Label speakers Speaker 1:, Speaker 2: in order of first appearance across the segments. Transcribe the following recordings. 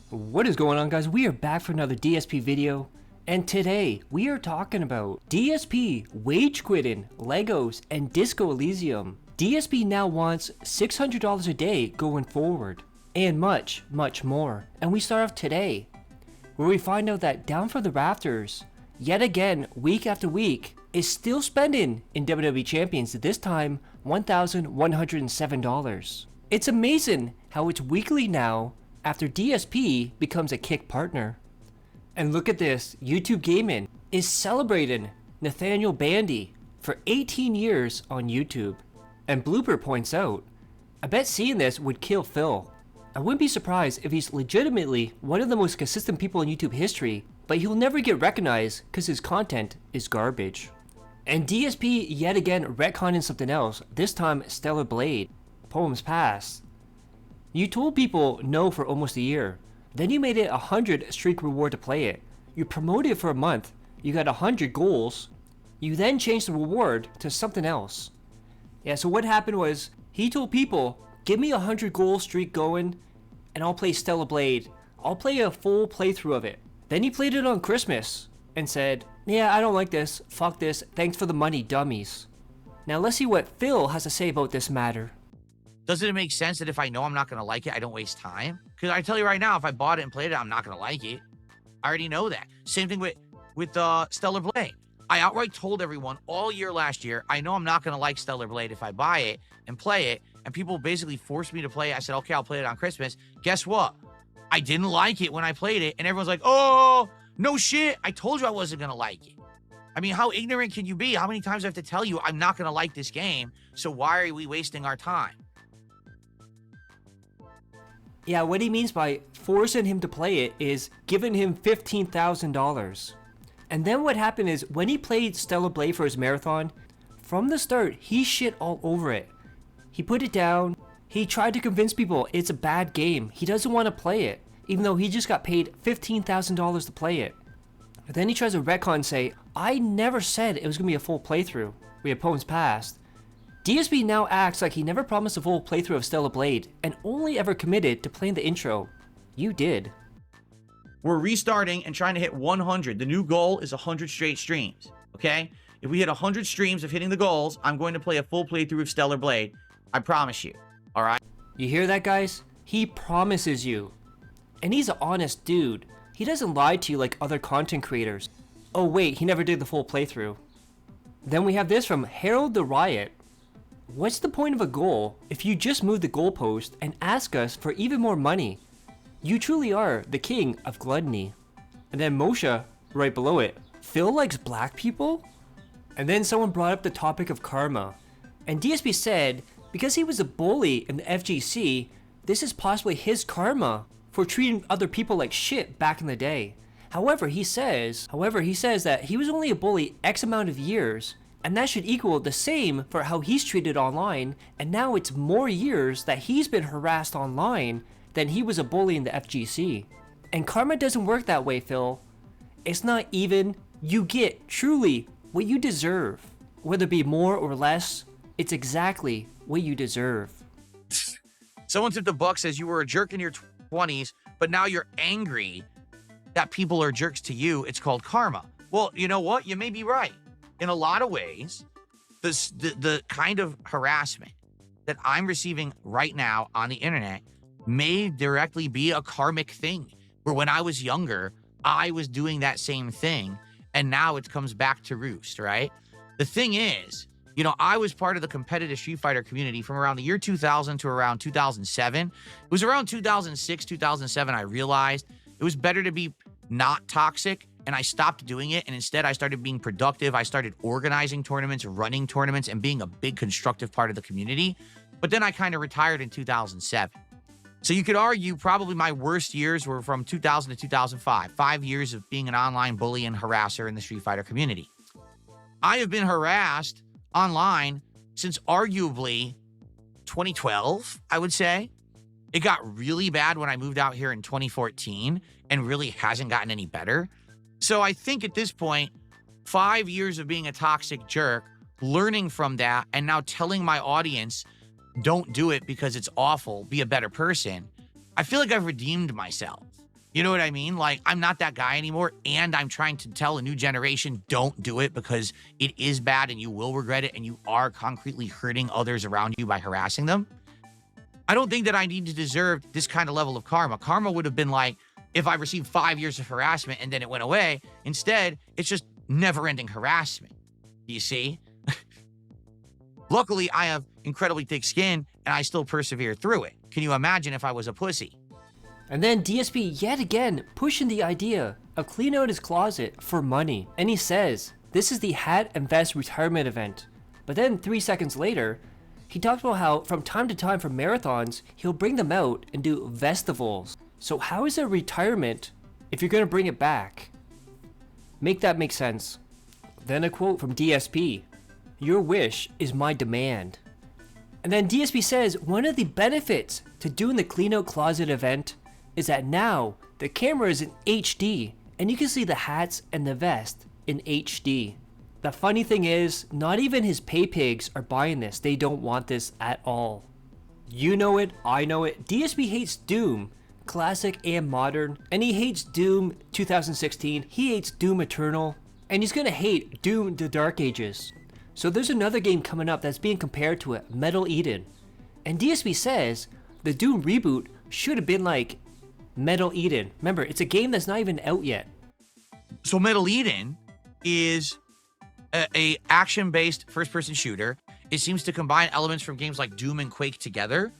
Speaker 1: What is going on, guys? We are back for another DSP video, and today we are talking about DSP wage quitting, Legos, and Disco Elysium. DSP now wants $600 a day going forward, and much, much more. And we start off today, where we find out that Down for the Rafters, yet again, week after week, is still spending in WWE Champions, this time $1,107. It's amazing how it's weekly now, after DSP becomes a Kick partner. And look at this, YouTube Gaming is celebrating Nathaniel Bandy for 18 years on YouTube. And Blooper points out, I bet seeing this would kill Phil. I wouldn't be surprised if he's legitimately one of the most consistent people in YouTube history, but he'll never get recognized because his content is garbage. And DSP yet again retconning something else, this time Stellar Blade, Poems Past. You told people no for almost a year. Then you made it 100 streak reward to play it. You promoted it for a month. You got 100 goals. You then changed the reward to something else. Yeah, so what happened was, he told people, give me 100 goal streak going, and I'll play Stellar Blade. I'll play a full playthrough of it. Then he played it on Christmas, and said, yeah, I don't like this. Fuck this. Thanks for the money, dummies. Now let's see what Phil has to say about this matter.
Speaker 2: Doesn't it make sense that if I know I'm not going to like it, I don't waste time? Because I tell you right now, if I bought it and played it, I'm not going to like it. I already know that. Same thing with Stellar Blade. I outright told everyone all year last year, I know I'm not going to like Stellar Blade if I buy it and play it. And people basically forced me to play it. I said, okay, I'll play it on Christmas. Guess what? I didn't like it when I played it. And everyone's like, oh, no shit. I told you I wasn't going to like it. I mean, how ignorant can you be? How many times do I have to tell you I'm not going to like this game? So why are we wasting our time?
Speaker 1: Yeah, what he means by forcing him to play it is giving him $15,000. And then what happened is, when he played Stellar Blade for his marathon, from the start, he shit all over it. He put it down. He tried to convince people it's a bad game. He doesn't want to play it, even though he just got paid $15,000 to play it. And then he tries to retcon and say, I never said it was going to be a full playthrough. We had Poems Past. DSP now acts like he never promised a full playthrough of Stellar Blade and only ever committed to playing the intro. You did.
Speaker 2: We're restarting and trying to hit 100. The new goal is 100 straight streams, okay? If we hit 100 streams of hitting the goals, I'm going to play a full playthrough of Stellar Blade. I promise you, all right?
Speaker 1: You hear that, guys? He promises you. And he's an honest dude. He doesn't lie to you like other content creators. Oh wait, he never did the full playthrough. Then we have this from Harold the Riot. What's the point of a goal if you just move the goalpost and ask us for even more money? You truly are the king of gluttony. And then Moshe, right below it, Phil likes black people? And then someone brought up the topic of karma. And DSP said, because he was a bully in the FGC, this is possibly his karma for treating other people like shit back in the day. However, he says that he was only a bully X amount of years, and that should equal the same for how he's treated online, and now it's more years that he's been harassed online than he was a bully in the FGC. And karma doesn't work that way, Phil. It's not even. You get truly what you deserve. Whether it be more or less, it's exactly what you deserve.
Speaker 2: Someone tipped a buck, says you were a jerk in your 20s, but now you're angry that people are jerks to you. It's called karma. Well, you know what? You may be right. In a lot of ways, the kind of harassment that I'm receiving right now on the internet may directly be a karmic thing, where when I was younger, I was doing that same thing, and now it comes back to roost, right? The thing is, you know, I was part of the competitive Street Fighter community from around the year 2000 to around 2007. It was around 2006, 2007, I realized it was better to be not toxic, and I stopped doing it, and instead I started being productive. I started organizing tournaments, running tournaments, and being a big constructive part of the community. But then I kind of retired in 2007. So you could argue probably my worst years were from 2000 to 2005, 5 years of being an online bully and harasser in the Street Fighter community. I have been harassed online since arguably 2012, I would say. It got really bad when I moved out here in 2014 and really hasn't gotten any better. So I think at this point, 5 years of being a toxic jerk, learning from that, and now telling my audience, don't do it because it's awful, be a better person, I feel like I've redeemed myself. You know what I mean? Like, I'm not that guy anymore, and I'm trying to tell a new generation, don't do it because it is bad and you will regret it and you are concretely hurting others around you by harassing them. I don't think that I need to deserve this kind of level of karma. Karma would have been like, if I received 5 years of harassment and then it went away. Instead, it's just never-ending harassment. You see? Luckily, I have incredibly thick skin, and I still persevere through it. Can you imagine if I was a pussy?
Speaker 1: And then DSP yet again pushing the idea of cleaning out his closet for money. And he says, this is the hat and vest retirement event. But then 3 seconds later, he talks about how from time to time for marathons, he'll bring them out and do festivals. So how is it retirement if you're gonna bring it back? Make that make sense. Then a quote from DSP, your wish is my demand. And then DSP says one of the benefits to doing the clean out closet event is that now the camera is in HD and you can see the hats and the vest in HD. The funny thing is, not even his pay pigs are buying this. They don't want this at all. You know it, I know it. DSP hates Doom, classic and modern, and he hates Doom 2016. He hates Doom Eternal, and he's gonna hate Doom the Dark Ages. So there's another game coming up that's being compared to it, Metal Eden. And DSP says the Doom reboot should have been like Metal Eden. Remember, it's a game that's not even out yet.
Speaker 2: So Metal Eden is a action-based first-person shooter. It seems to combine elements from games like Doom and Quake together.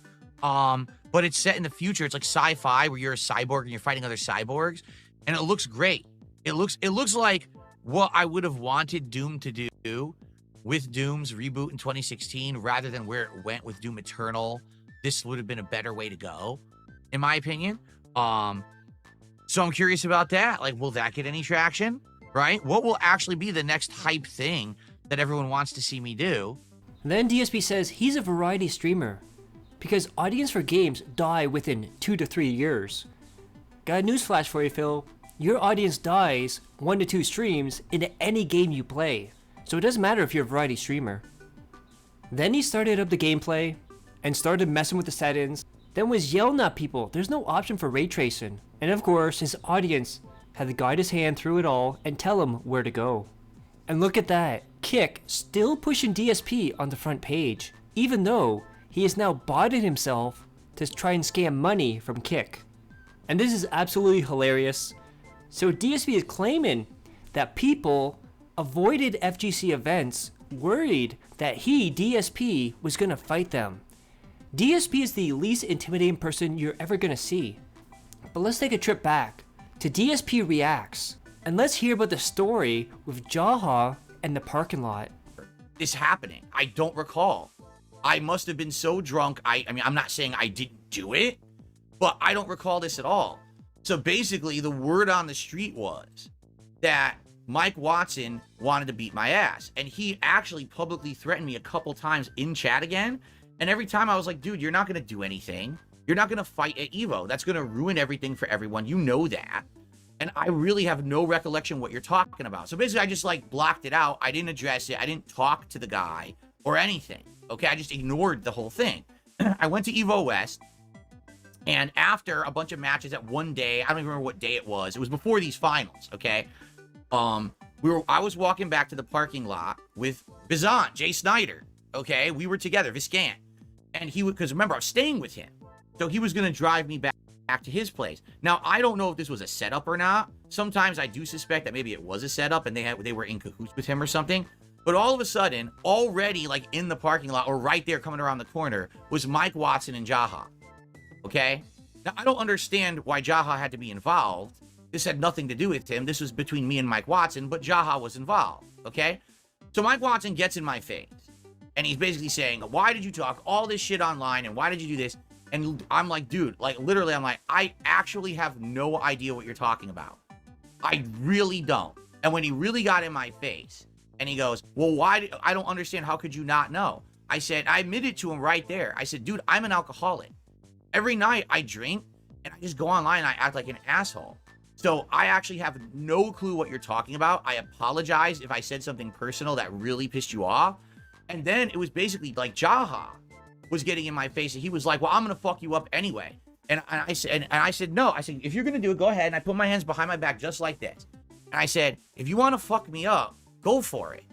Speaker 2: But it's set in the future. It's like sci-fi where you're a cyborg and you're fighting other cyborgs. And it looks great. It looks like what I would have wanted Doom to do with Doom's reboot in 2016 rather than where it went with Doom Eternal. This would have been a better way to go, in my opinion. So I'm curious about that. Like, will that get any traction? Right? What will actually be the next hype thing that everyone wants to see me do?
Speaker 1: And then DSP says he's a variety streamer because audience for games die within 2 to 3 years. Got a newsflash for you, Phil. Your audience dies 1 to 2 streams into any game you play. So it doesn't matter if you're a variety streamer. Then he started up the gameplay and started messing with the settings, then was yelling at people there's no option for ray tracing. And of course, his audience had to guide his hand through it all and tell him where to go. And look at that, Kick still pushing DSP on the front page, even though he has now botted himself to try and scam money from Kick. And this is absolutely hilarious. So DSP is claiming that people avoided FGC events worried that he, DSP, was going to fight them. DSP is the least intimidating person you're ever going to see. But let's take a trip back to DSP Reacts, and let's hear about the story with Jaha and the parking lot.
Speaker 2: This happening, I don't recall. I must have been so drunk. I mean, I'm not saying I didn't do it, but I don't recall this at all. So basically, the word on the street was that Mike Watson wanted to beat my ass, and he actually publicly threatened me a couple times in chat again. And every time I was like, dude, you're not going to do anything. You're not going to fight at Evo. That's going to ruin everything for everyone. You know that. And I really have no recollection what you're talking about. So basically, I just like blocked it out. I didn't address it. I didn't talk to the guy or anything. Okay, I just ignored the whole thing. I went to Evo West. And after a bunch of matches at one day, I don't even remember what day it was. It was before these finals, okay? I was walking back to the parking lot with Bizan, Jay Snyder, okay? We were together, Viscant. And he would, because remember, I was staying with him. So he was going to drive me back to his place. Now, I don't know if this was a setup or not. Sometimes I do suspect that maybe it was a setup and they were in cahoots with him or something. But all of a sudden, already like in the parking lot or right there coming around the corner was Mike Watson and Jaha. Okay? Now, I don't understand why Jaha had to be involved. This had nothing to do with him. This was between me and Mike Watson, but Jaha was involved. Okay? So Mike Watson gets in my face. And he's basically saying, why did you talk all this shit online? And why did you do this? And I'm like, dude, like literally, I'm like, I actually have no idea what you're talking about. I really don't. And when he really got in my face and he goes, well, I don't understand. How could you not know? I said, I admitted to him right there. I said, dude, I'm an alcoholic. Every night I drink and I just go online and I act like an asshole. So I actually have no clue what you're talking about. I apologize if I said something personal that really pissed you off. And then it was basically like Jaha was getting in my face and he was like, well, I'm going to fuck you up anyway. And I said, no. I said, if you're going to do it, go ahead. And I put my hands behind my back just like this. And I said, if you want to fuck me up, go for it.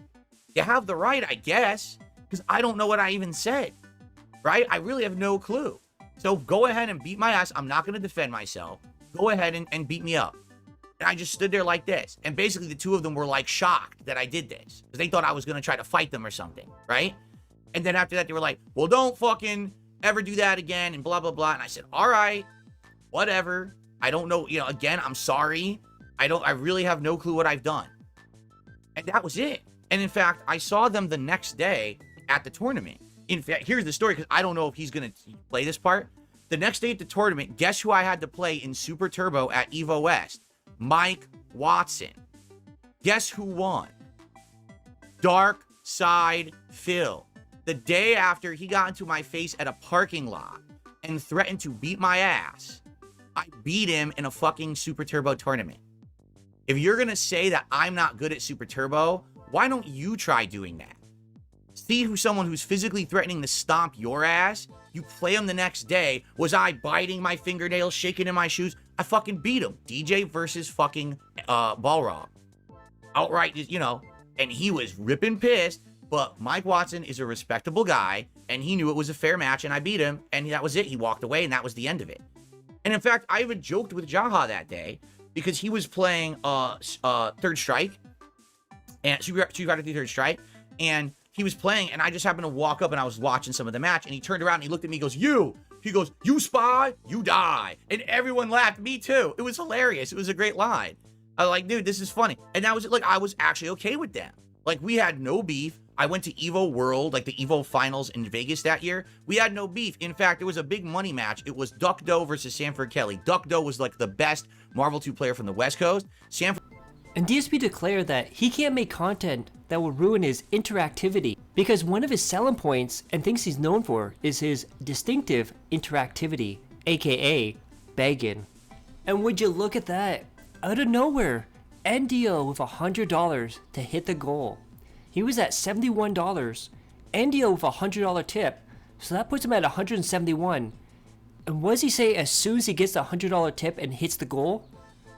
Speaker 2: You have the right, I guess, because I don't know what I even said, right? I really have no clue. So go ahead and beat my ass. I'm not going to defend myself. Go ahead and beat me up. And I just stood there like this. And basically the two of them were like shocked that I did this because they thought I was going to try to fight them or something, right? And then after that, they were like, well, don't fucking ever do that again and blah, blah, blah. And I said, all right, whatever. I don't know. You know, again, I'm sorry. I really have no clue what I've done. And that was it. And in fact, I saw them the next day at the tournament. In fact, here's the story because I don't know if he's going to play this part. The next day at the tournament, guess who I had to play in Super Turbo at Evo West? Mike Watson. Guess who won? Dark Side Phil. The day after he got into my face at a parking lot and threatened to beat my ass, I beat him in a fucking Super Turbo tournament. If you're going to say that I'm not good at Super Turbo, why don't you try doing that? See who someone who's physically threatening to stomp your ass, you play him the next day. Was I biting my fingernails, shaking in my shoes? I fucking beat him. DJ versus fucking Balrog. Outright, you know, and he was ripping pissed, but Mike Watson is a respectable guy, and he knew it was a fair match, and I beat him, and that was it. He walked away, and that was the end of it. And in fact, I even joked with Jaha that day, because he was playing Third Strike, and Street Fighter 3 Third Strike, and he was playing, and I just happened to walk up, and I was watching some of the match, and he turned around, and he looked at me, he goes, he goes, you spy, you die. And everyone laughed, me too. It was hilarious. It was a great line. I was like, dude, this is funny. And that was like, I was actually okay with them. Like, we had no beef. I went to Evo World, like the Evo finals in Vegas that year. We had no beef. In fact, it was a big money match. It was Duck Doe versus Sanford Kelly. Duck Doe was like the best Marvel 2 player from the West Coast.
Speaker 1: And DSP declared that he can't make content that will ruin his interactivity because one of his selling points and things he's known for is his distinctive interactivity, aka begging. And would you look at that? Out of nowhere, NDO with $100 to hit the goal. He was at $71. NDO with a $100 tip, so that puts him at $171. And what does he say as soon as he gets the $100 tip and hits the goal?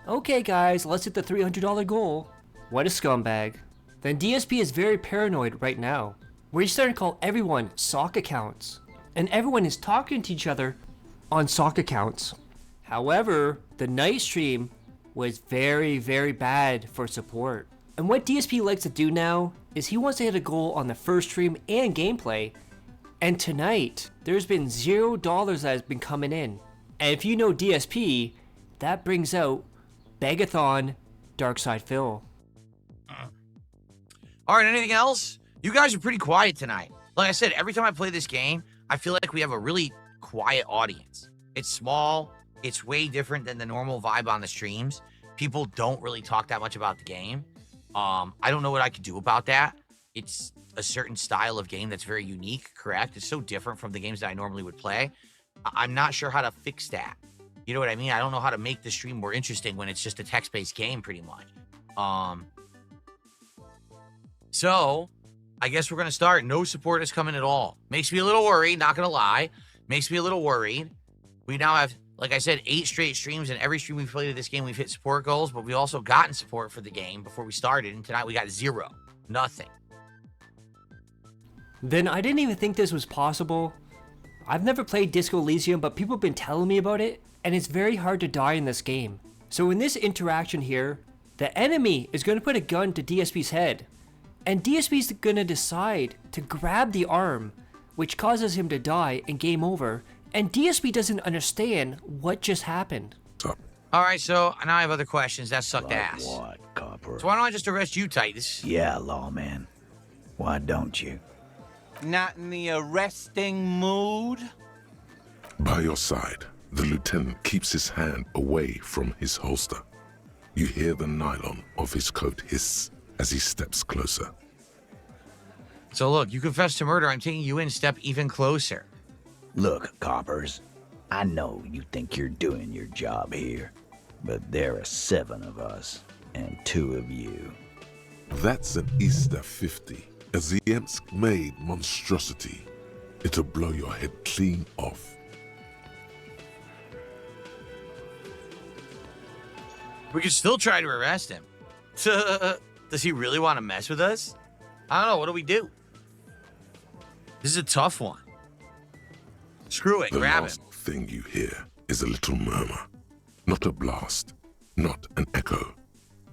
Speaker 1: Okay guys, let's hit the $300 goal. What a scumbag. Then DSP is very paranoid right now, where he's starting to call everyone sock accounts. And everyone is talking to each other on sock accounts. However, the night stream was very, very bad for support. And what DSP likes to do now is he wants to hit a goal on the first stream and gameplay. And tonight, there's been $0 that has been coming in. And if you know DSP, that brings out Begathon Darkside Phil.
Speaker 2: All right, anything else? You guys are pretty quiet tonight. Like I said, every time I play this game, I feel like we have a really quiet audience. It's small. It's way different than the normal vibe on the streams. People don't really talk that much about the game. I don't know what I could do about that. It's a certain style of game that's very unique, correct? It's so different from the games that I normally would play. I'm not sure how to fix that. You know what I mean? I don't know how to make the stream more interesting when it's just a text-based game, pretty much. So, I guess we're going to start. No support is coming at all. Makes me a little worried, not going to lie. Makes me a little worried. We now have, like I said, 8 straight streams, and every stream we've played of this game, we've hit support goals, but we've also gotten support for the game before we started, and tonight we got 0. Nothing.
Speaker 1: Then I didn't even think this was possible. I've never played Disco Elysium, but people have been telling me about it, and it's very hard to die in this game. So in this interaction here, the enemy is going to put a gun to DSP's head, and DSP is going to decide to grab the arm, which causes him to die and game over, and DSP doesn't understand what just happened.
Speaker 2: All right, so now I have other questions. That sucked ass.
Speaker 3: What, copper?
Speaker 2: So why don't I just arrest you, Titus?
Speaker 3: Yeah, lawman. Why don't you?
Speaker 4: Not in the arresting mood?
Speaker 5: By your side, the lieutenant keeps his hand away from his holster. You hear the nylon of his coat hiss as he steps closer.
Speaker 2: So look, you confessed to murder. I'm taking you in step even closer.
Speaker 3: Look, coppers, I know you think you're doing your job here, but there are 7 of us and 2 of you.
Speaker 5: That's an Easter 50, a Ziemsk-made monstrosity. It'll blow your head clean off.
Speaker 2: We could still try to arrest him. Does he really want to mess with us? I don't know. What do we do? This is a tough one. Screw it.
Speaker 5: The
Speaker 2: Grab him.
Speaker 5: last thing you hear is a little murmur. Not a blast. Not an echo.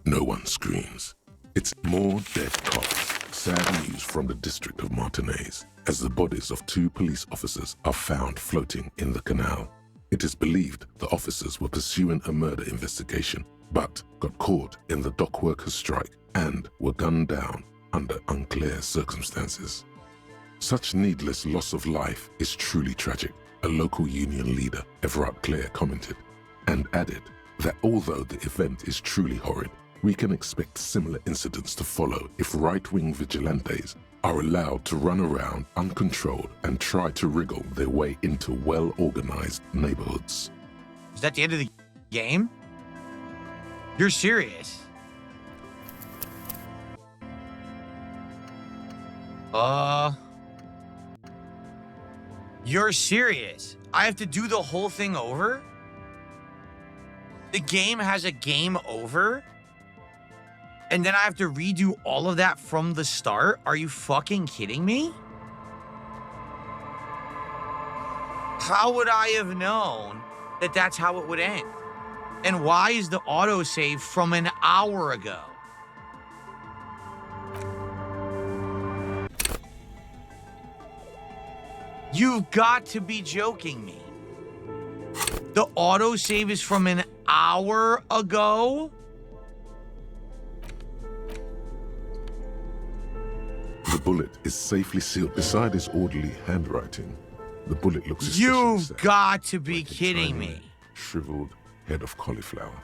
Speaker 5: No one screams. It's more dead cops. Sad news from the district of Martinez, as the bodies of 2 police officers are found floating in the canal. It is believed the officers were pursuing a murder investigation, but got caught in the dock workers' strike and were gunned down under unclear circumstances. Such needless loss of life is truly tragic, a local union leader, Everard Clare, commented, and added that although the event is truly horrid, we can expect similar incidents to follow if right-wing vigilantes are allowed to run around uncontrolled and try to wriggle their way into well-organized neighborhoods.
Speaker 2: Is that the end of the game? You're serious? You're serious? I have to do the whole thing over? The game has a game over? And then I have to redo all of that from the start? Are you fucking kidding me? How would I have known that that's how it would end? And why is the autosave from an hour ago? You've got to be joking me. The autosave is from an hour ago?
Speaker 5: The bullet is safely sealed beside his orderly handwriting. The bullet looks especially
Speaker 2: You've
Speaker 5: sad,
Speaker 2: got to be
Speaker 5: like a
Speaker 2: kidding
Speaker 5: tiny,
Speaker 2: me.
Speaker 5: shriveled head of cauliflower.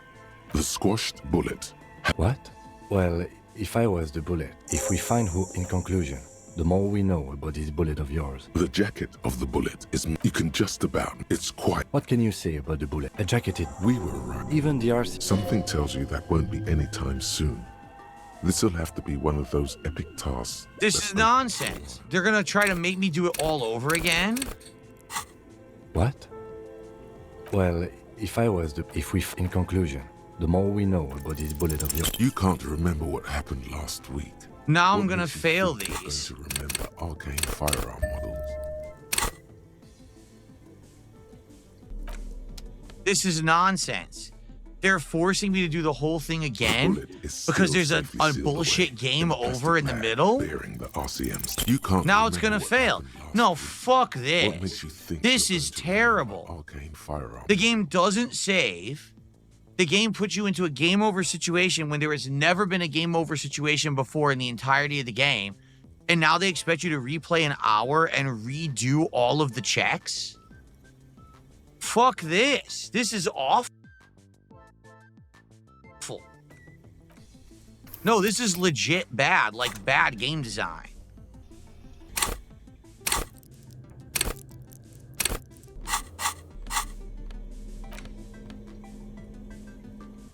Speaker 5: The squashed bullet.
Speaker 6: What? Well, if I was the bullet, if we find who, in conclusion, the more we know about this bullet of yours.
Speaker 5: The jacket of the bullet is, you can just about, it's quite.
Speaker 6: What can you say about the bullet? A jacketed,
Speaker 5: We were right.
Speaker 6: even the RC.
Speaker 5: Something tells you that won't be anytime soon. This'll have to be one of those epic tasks.
Speaker 2: This
Speaker 5: that
Speaker 2: is nonsense. They're gonna try to make me do it all over again?
Speaker 6: What? Well, if I was the, if we, in conclusion, the more we know about this bullet of yours.
Speaker 5: You can't remember what happened last week.
Speaker 2: Now I'm
Speaker 5: What
Speaker 2: gonna
Speaker 5: makes you
Speaker 2: fail
Speaker 5: think you're
Speaker 2: these.
Speaker 5: going to remember arcane firearm models.
Speaker 2: This is nonsense. They're forcing me to do the whole thing again
Speaker 5: bullet is
Speaker 2: because
Speaker 5: still
Speaker 2: there's a
Speaker 5: safely sealed
Speaker 2: bullshit
Speaker 5: away
Speaker 2: game
Speaker 5: in a
Speaker 2: over in the
Speaker 5: plastic bag
Speaker 2: middle.
Speaker 5: bearing the RCMs. You can't
Speaker 2: Now it's
Speaker 5: remember
Speaker 2: gonna
Speaker 5: what
Speaker 2: fail.
Speaker 5: happened last
Speaker 2: No,
Speaker 5: week.
Speaker 2: fuck
Speaker 5: What
Speaker 2: this.
Speaker 5: makes you think
Speaker 2: This
Speaker 5: you're
Speaker 2: is
Speaker 5: going to remember
Speaker 2: terrible.
Speaker 5: arcane firearm?
Speaker 2: The game doesn't save. The game puts you into a game over situation when there has never been a game over situation before in the entirety of the game. And now they expect you to replay an hour and redo all of the checks? Fuck this. This is awful. No, this is legit bad, like bad game design.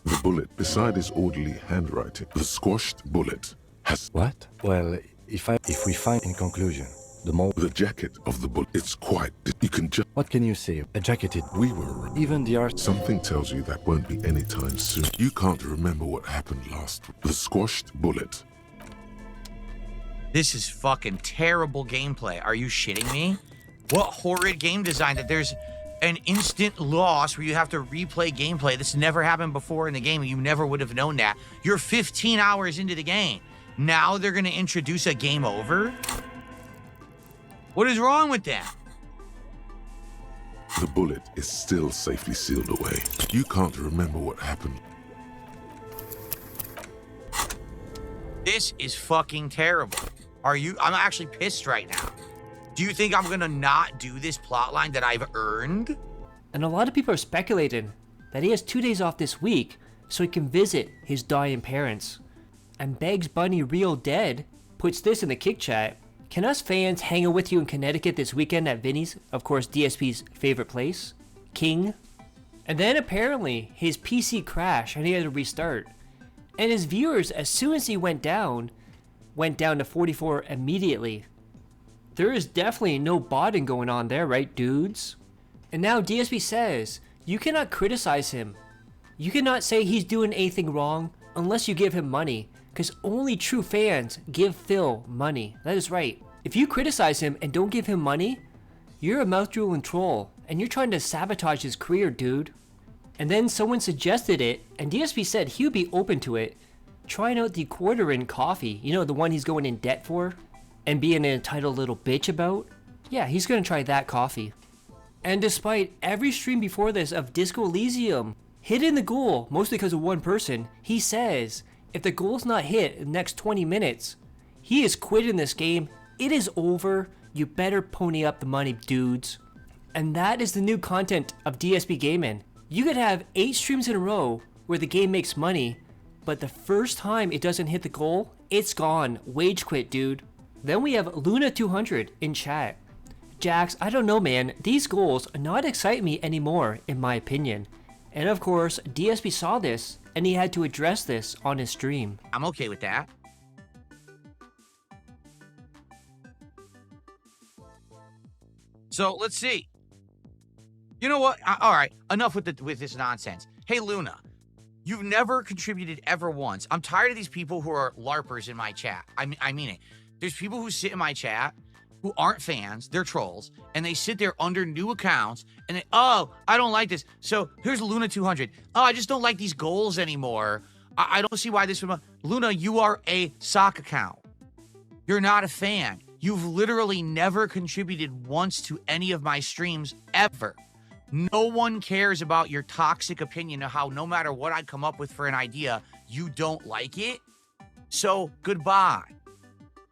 Speaker 5: The bullet beside his orderly handwriting. The squashed bullet has
Speaker 6: What? Well, if we find, in conclusion, the more.
Speaker 5: the jacket of the bullet. It's quite. You can just.
Speaker 6: What can you say? A jacketed,
Speaker 5: We were right.
Speaker 6: even the RC.
Speaker 5: Something tells you that won't be anytime soon. You can't remember what happened last week. The squashed bullet.
Speaker 2: This is fucking terrible gameplay. Are you shitting me? What horrid game design that there's an instant loss where you have to replay gameplay. This never happened before in the game. You never would have known that. You're 15 hours into the game. Now they're going to introduce a game over? What is wrong with them?
Speaker 5: The bullet is still safely sealed away. You can't remember what happened.
Speaker 2: This is fucking terrible. I'm actually pissed right now. Do you think I'm gonna not do this plotline that I've earned?
Speaker 1: And a lot of people are speculating that he has 2 days off this week so he can visit his dying parents. And Begs Bunny Real Dead puts this in the kick chat. Can us fans hang out with you in Connecticut this weekend at Vinny's? Of course, DSP's favorite place. King. And then apparently his PC crashed and he had to restart. And his viewers, as soon as he went down to 44 immediately. There is definitely no botting going on there, right, dudes? And now DSP says, you cannot criticize him You cannot say he's doing anything wrong unless you give him money, because only true fans give Phil money. That is right. If you criticize him and don't give him money, you're a mouth-drooling troll, and you're trying to sabotage his career, dude. And then someone suggested it, and DSP said he would be open to it, trying out the quarter-in coffee, you know, the one he's going in debt for, and being an entitled little bitch about. Yeah, he's gonna try that coffee. And despite every stream before this of Disco Elysium hitting the goal, mostly because of one person, he says if the goal's not hit in the next 20 minutes, he is quitting this game. It is over. You better pony up the money, dudes. And that is the new content of DSP Gaming. You could have 8 streams in a row where the game makes money, but the first time it doesn't hit the goal, it's gone. Wage quit, dude. Then we have Luna200 in chat. Jax, I don't know, man. These goals not excite me anymore, in my opinion. And of course, DSP saw this, and he had to address this on his stream.
Speaker 2: I'm okay with that. So let's see. You know what? All right, enough with this nonsense. Hey, Luna, you've never contributed ever once. I'm tired of these people who are LARPers in my chat. I mean it. There's people who sit in my chat who aren't fans, they're trolls, and they sit there under new accounts, and they, oh, I don't like this. So here's Luna200. Oh, I just don't like these goals anymore. I don't see why this would... Luna, you are a sock account. You're not a fan. You've literally never contributed once to any of my streams, ever. No one cares about your toxic opinion of how no matter what I come up with for an idea, you don't like it. So, goodbye.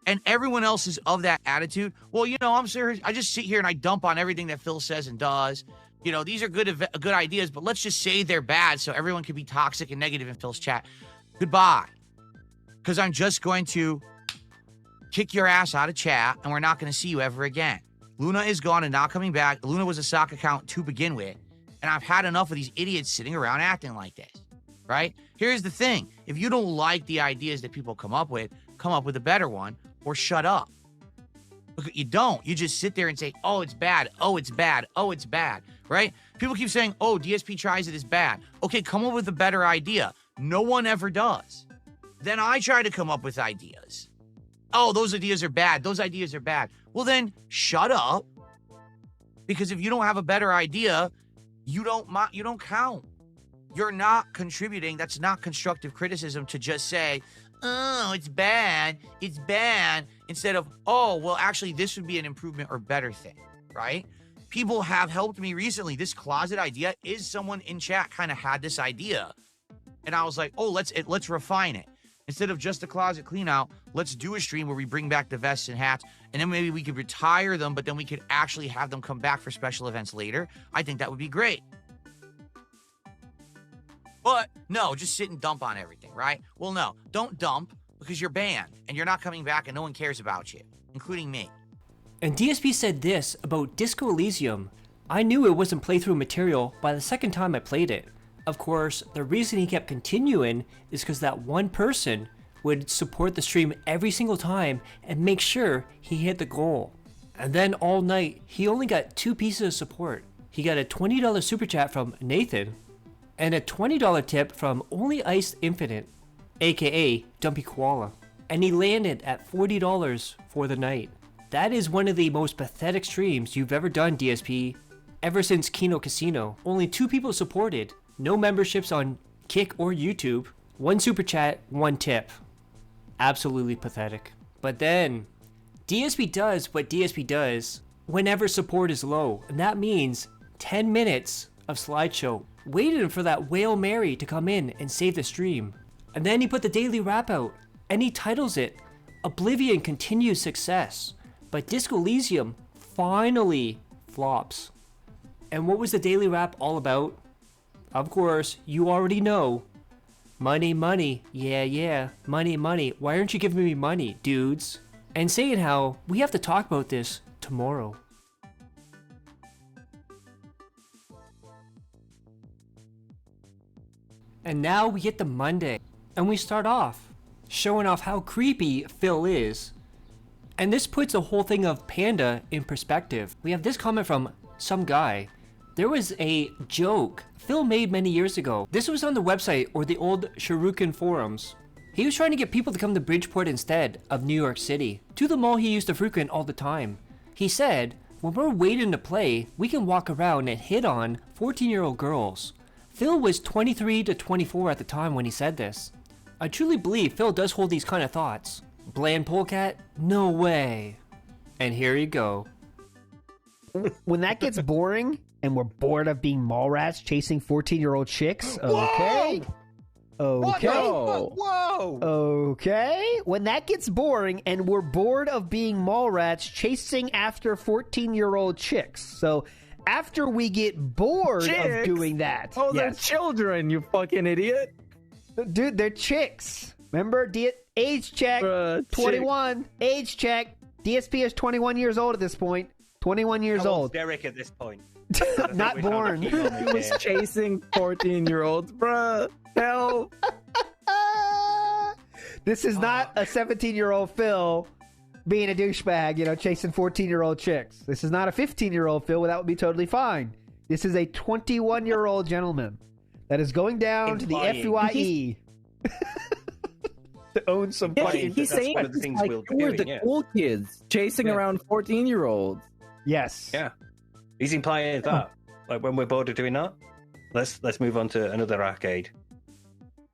Speaker 2: And everyone else is of that attitude. Well, you know, I'm serious. I just sit here and I dump on everything that Phil says and does. You know, these are good ideas, but let's just say they're bad so everyone can be toxic and negative in Phil's chat. Goodbye. Because I'm just going to kick your ass out of chat and we're not going to see you ever again. Luna is gone and not coming back. Luna was a sock account to begin with. And I've had enough of these idiots sitting around acting like this, right? Here's the thing. If you don't like the ideas that people come up with a better one or shut up. Look, you don't. You just sit there and say, oh, it's bad. Oh, it's bad. Oh, it's bad, right? People keep saying, oh, DSP tries it is bad. Okay, come up with a better idea. No one ever does. Then I try to come up with ideas. Oh, those ideas are bad. Those ideas are bad. Well, then shut up. Because if you don't have a better idea, you don't count. You're not contributing. That's not constructive criticism to just say, oh, it's bad. It's bad. Instead of, oh, well, actually, this would be an improvement or better thing, right? People have helped me recently. This closet idea is someone in chat kind of had this idea. And I was like, oh, let's refine it. Instead of just a closet clean out, let's do a stream where we bring back the vests and hats, and then maybe we could retire them, but then we could actually have them come back for special events later. I think that would be great. But no, just sit and dump on everything, right? Well, no, don't dump because you're banned and you're not coming back and no one cares about you, including me.
Speaker 1: And DSP said this about Disco Elysium. I knew it wasn't playthrough material by the second time I played it. Of course, the reason he kept continuing is because that one person would support the stream every single time and make sure he hit the goal. And then all night, he only got 2 pieces of support. He got a $20 super chat from Nathan and a $20 tip from Only Iced Infinite, aka Dumpy Koala. And he landed at $40 for the night. That is one of the most pathetic streams you've ever done, DSP. Ever since Kino Casino, only 2 people supported. No memberships on Kick or YouTube. 1 super chat, 1 tip. Absolutely pathetic. But then, DSP does what DSP does whenever support is low. And that means 10 minutes of slideshow. Waiting for that whale Mary to come in and save the stream. And then he put the daily wrap out. And he titles it, Oblivion Continues Success. But Disco Elysium finally flops. And what was the daily wrap all about? Of course, you already know. Money, money, yeah, money, money. Why aren't you giving me money, dudes? And saying how we have to talk about this tomorrow. And now we get to Monday, and we start off showing off how creepy Phil is. And this puts the whole thing of Panda in perspective. We have this comment from some guy. There was a joke Phil made many years ago. This was on the website or the old Shuriken forums. He was trying to get people to come to Bridgeport instead of New York City, to the mall he used to frequent all the time. He said, when we're waiting to play, we can walk around and hit on 14-year-old girls. Phil was 23 to 24 at the time when he said this. I truly believe Phil does hold these kind of thoughts. Bland Polecat? No way. And here you go.
Speaker 7: When that gets boring and we're bored of being mall rats chasing 14-year-old chicks, okay. Okay.
Speaker 4: Whoa!
Speaker 7: Okay. When that gets boring and we're bored of being mall rats chasing after 14-year-old chicks. So after we get bored of doing that.
Speaker 8: Oh, they're children, you fucking idiot.
Speaker 7: Dude, they're chicks. Remember? Age check. 21. Age check. DSP is 21 years old at this point. 21 years old.
Speaker 9: Derek at this point.
Speaker 7: Not born.
Speaker 8: He was chasing 14-year-olds, bruh. Hell.
Speaker 7: This is not a 17-year-old Phil being a douchebag, you know, chasing 14-year-old chicks. This is not a 15-year-old Phil. That would be totally fine. This is a 21-year-old gentleman that is going down to the FUIE to own some fucking...
Speaker 8: He's saying
Speaker 9: one of the things
Speaker 8: like,
Speaker 9: we'll be
Speaker 8: we're
Speaker 9: doing,
Speaker 8: the cool kids chasing around 14-year-olds.
Speaker 7: Yes.
Speaker 9: Yeah. He's implying that. Like, when we're bored of doing that, let's move on to another arcade.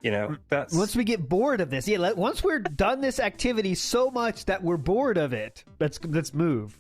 Speaker 9: You know, that's...
Speaker 7: Once we get bored of this, once we're done this activity so much that we're bored of it, let's move.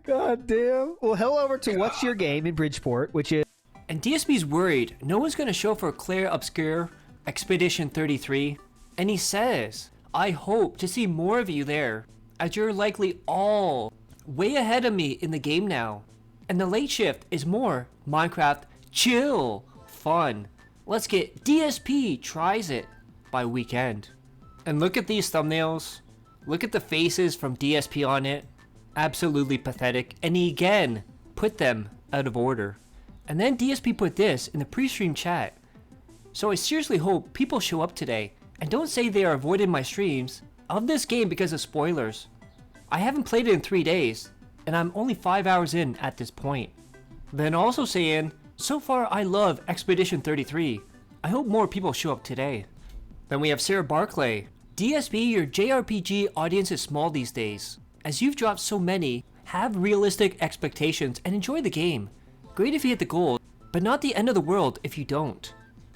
Speaker 7: God damn. Well, head over to What's Your Game in Bridgeport, which is...
Speaker 1: And DSP's worried no one's going to show for Claire Obscure Expedition 33. And he says, I hope to see more of you there, as you're likely all way ahead of me in the game now. And the late shift is more Minecraft chill fun. Let's get DSP tries it by weekend. And look at these thumbnails. Look at the faces from DSP on it. Absolutely pathetic. And he again put them out of order. And then DSP put this in the pre-stream chat. So I seriously hope people show up today and don't say they are avoiding my streams of this game because of spoilers. I haven't played it in 3 days, and I'm only 5 hours in at this point. Then also saying, so far I love Expedition 33. I hope more people show up today. Then we have Sarah Barclay. DSP, your JRPG audience is small these days. As you've dropped so many, have realistic expectations and enjoy the game. Great if you hit the goal, but not the end of the world if you don't.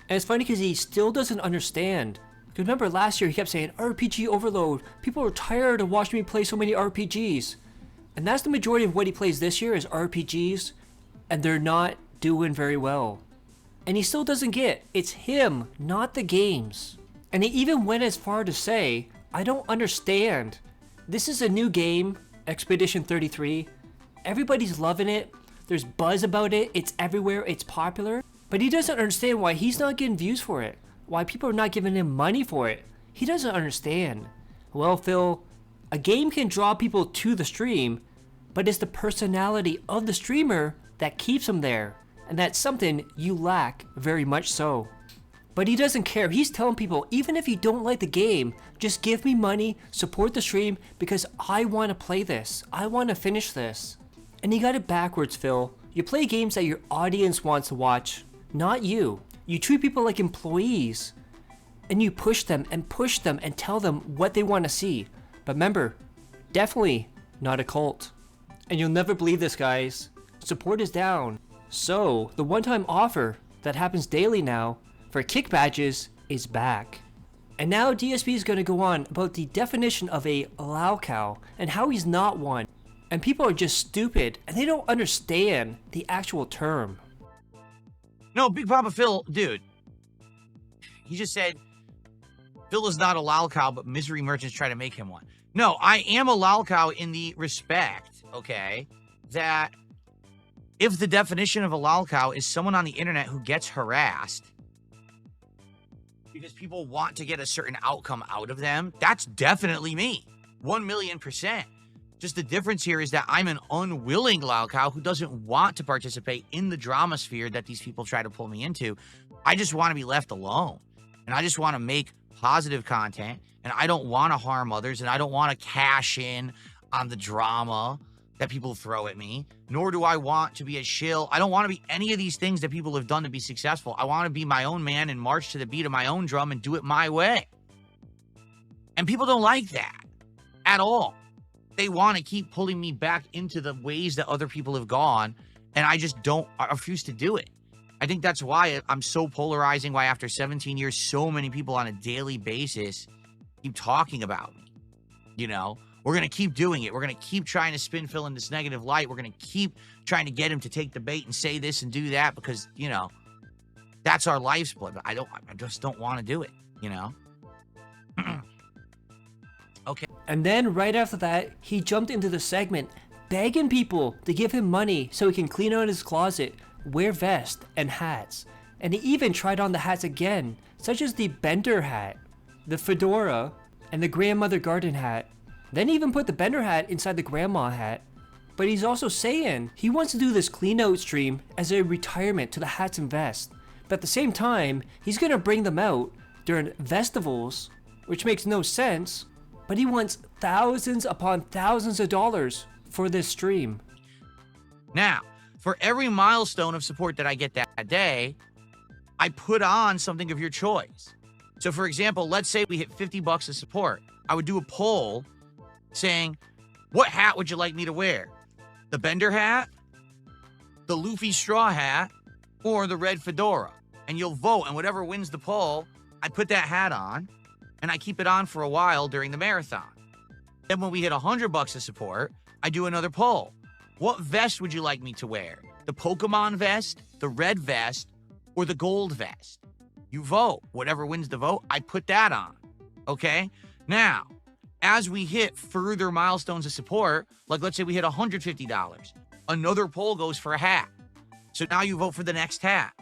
Speaker 1: And it's funny because he still doesn't understand. Because remember last year he kept saying RPG overload. People are tired of watching me play so many RPGs. And that's the majority of what he plays this year is RPGs. And they're not doing very well. And he still doesn't get it's him, not the games. And he even went as far to say, I don't understand. This is a new game, Expedition 33. Everybody's loving it. There's buzz about it. It's everywhere. It's popular. But he doesn't understand why he's not getting views for it. Why people are not giving him money for it. He doesn't understand. Well, Phil, a game can draw people to the stream, but it's the personality of the streamer that keeps them there. And that's something you lack very much so. But he doesn't care. He's telling people, even if you don't like the game, just give me money, support the stream, because I want to play this. I want to finish this. And he got it backwards, Phil. You play games that your audience wants to watch, not you. You treat people like employees. And you push them and tell them what they want to see. But remember, definitely not a cult. And you'll never believe this, guys. Support is down. So, the one-time offer that happens daily now for kick badges is back. And now DSP is going to go on about the definition of a LOLCOW and how he's not one. And people are just stupid and they don't understand the actual term.
Speaker 2: No, Big Papa Phil, dude. He just said Phil is not a LOLCOW, but misery merchants try to make him one. No, I am a LOLCOW in the respect, okay, that if the definition of a LOLCOW is someone on the internet who gets harassed because people want to get a certain outcome out of them, that's definitely me. 1,000,000%. Just the difference here is that I'm an unwilling LOLCOW who doesn't want to participate in the drama sphere that these people try to pull me into. I just want to be left alone. And I just want to make positive content. And I don't want to harm others. And I don't want to cash in on the drama that people throw at me, nor do I want to be a shill. I don't want to be any of these things that people have done to be successful. I want to be my own man and march to the beat of my own drum and do it my way. And people don't like that at all. They want to keep pulling me back into the ways that other people have gone, and I refuse to do it. I think that's why I'm so polarizing, why after 17 years, so many people on a daily basis keep talking about me. You know, we're going to keep doing it. We're going to keep trying to spin Phil in this negative light. We're going to keep trying to get him to take the bait and say this and do that because, you know, that's our life split. But I just don't want to do it, you know? Okay.
Speaker 1: And then right after that, he jumped into the segment begging people to give him money so he can clean out his closet, wear vests and hats. And he even tried on the hats again, such as the Bender hat, the fedora, and the grandmother garden hat. Then he even put the Bender hat inside the grandma hat. But he's also saying he wants to do this clean out stream as a retirement to the hats and vests. But at the same time, he's gonna bring them out during festivals, which makes no sense. But he wants thousands upon thousands of dollars for this stream.
Speaker 2: Now, for every milestone of support that I get that day, I put on something of your choice. So for example, let's say we hit $50 of support. I would do a poll saying, what hat would you like me to wear? The Bender hat, the Luffy straw hat, or the red fedora? And you'll vote, and whatever wins the poll, I put that hat on, and I keep it on for a while during the marathon. Then when we hit $100 of support, I do another poll. What vest would you like me to wear? The Pokemon vest, the red vest, or the gold vest? You vote. Whatever wins the vote, I put that on. Okay? Now, as we hit further milestones of support, like let's say we hit $150, another poll goes for a hat. So now you vote for the next hat.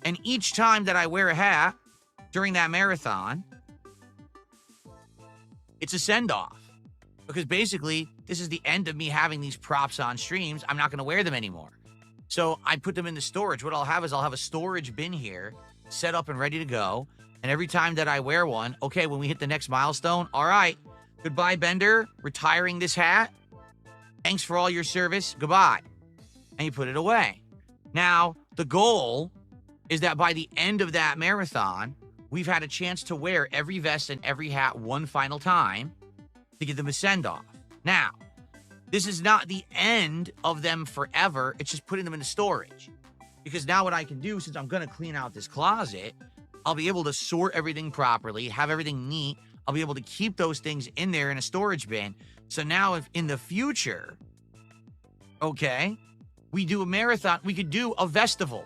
Speaker 2: And each time that I wear a hat during that marathon, it's a send-off. Because basically, this is the end of me having these props on streams. I'm not going to wear them anymore. So I put them in the storage. What I'll have is I'll have a storage bin here set up and ready to go. And every time that I wear one, okay, when we hit the next milestone, all right, goodbye, Bender, retiring this hat. Thanks for all your service. Goodbye. And you put it away. Now, the goal is that by the end of that marathon, we've had a chance to wear every vest and every hat one final time to give them a send-off. Now, this is not the end of them forever. It's just putting them into storage. Because now what I can do, since I'm going to clean out this closet, I'll be able to sort everything properly, have everything neat. I'll be able to keep those things in there in a storage bin. So now if in the future, okay, we do a marathon, we could do a festival.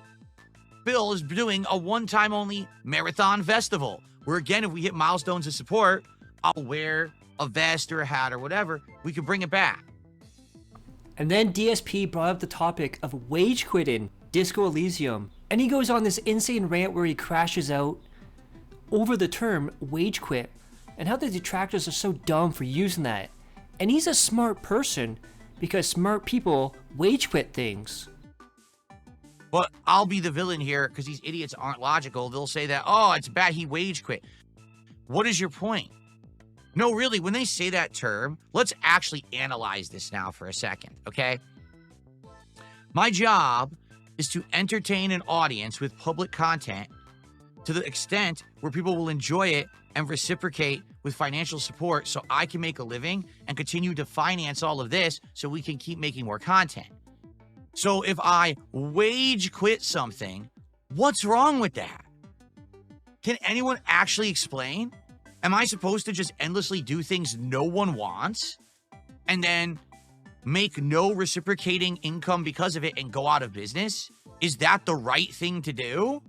Speaker 2: Bill is doing a one-time only marathon festival, where again, if we hit milestones of support, I'll wear a vest or a hat or whatever, we could bring it back.
Speaker 1: And then DSP brought up the topic of wage quitting Disco Elysium. And he goes on this insane rant where he crashes out over the term wage quit and how the detractors are so dumb for using that. And he's a smart person because smart people wage quit things.
Speaker 2: But I'll be the villain here because these idiots aren't logical. They'll say that, oh, it's bad he wage quit. What is your point? No, really, when they say that term, let's actually analyze this now for a second, okay? My job is to entertain an audience with public content to the extent where people will enjoy it and reciprocate with financial support so I can make a living and continue to finance all of this so we can keep making more content. So if I wage quit something, what's wrong with that? Can anyone actually explain? Am I supposed to just endlessly do things no one wants and then make no reciprocating income because of it and go out of business? Is that the right thing to do?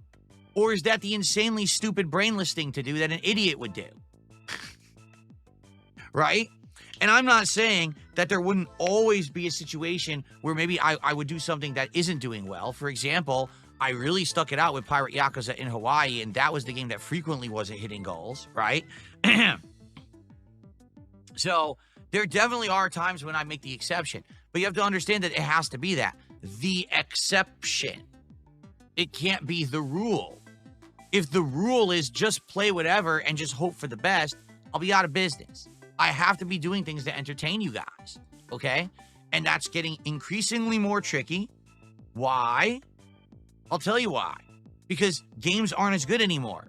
Speaker 2: Or is that the insanely stupid, brainless thing to do that an idiot would do? Right? And I'm not saying that there wouldn't always be a situation where maybe I would do something that isn't doing well. For example, I really stuck it out with Pirate Yakuza in Hawaii, and that was the game that frequently wasn't hitting goals, right? So there definitely are times when I make the exception, but you have to understand that it has to be that. The exception. It can't be the rule. If the rule is just play whatever and just hope for the best, I'll be out of business. I have to be doing things to entertain you guys, okay? And that's getting increasingly more tricky. Why? I'll tell you why. Because games aren't as good anymore.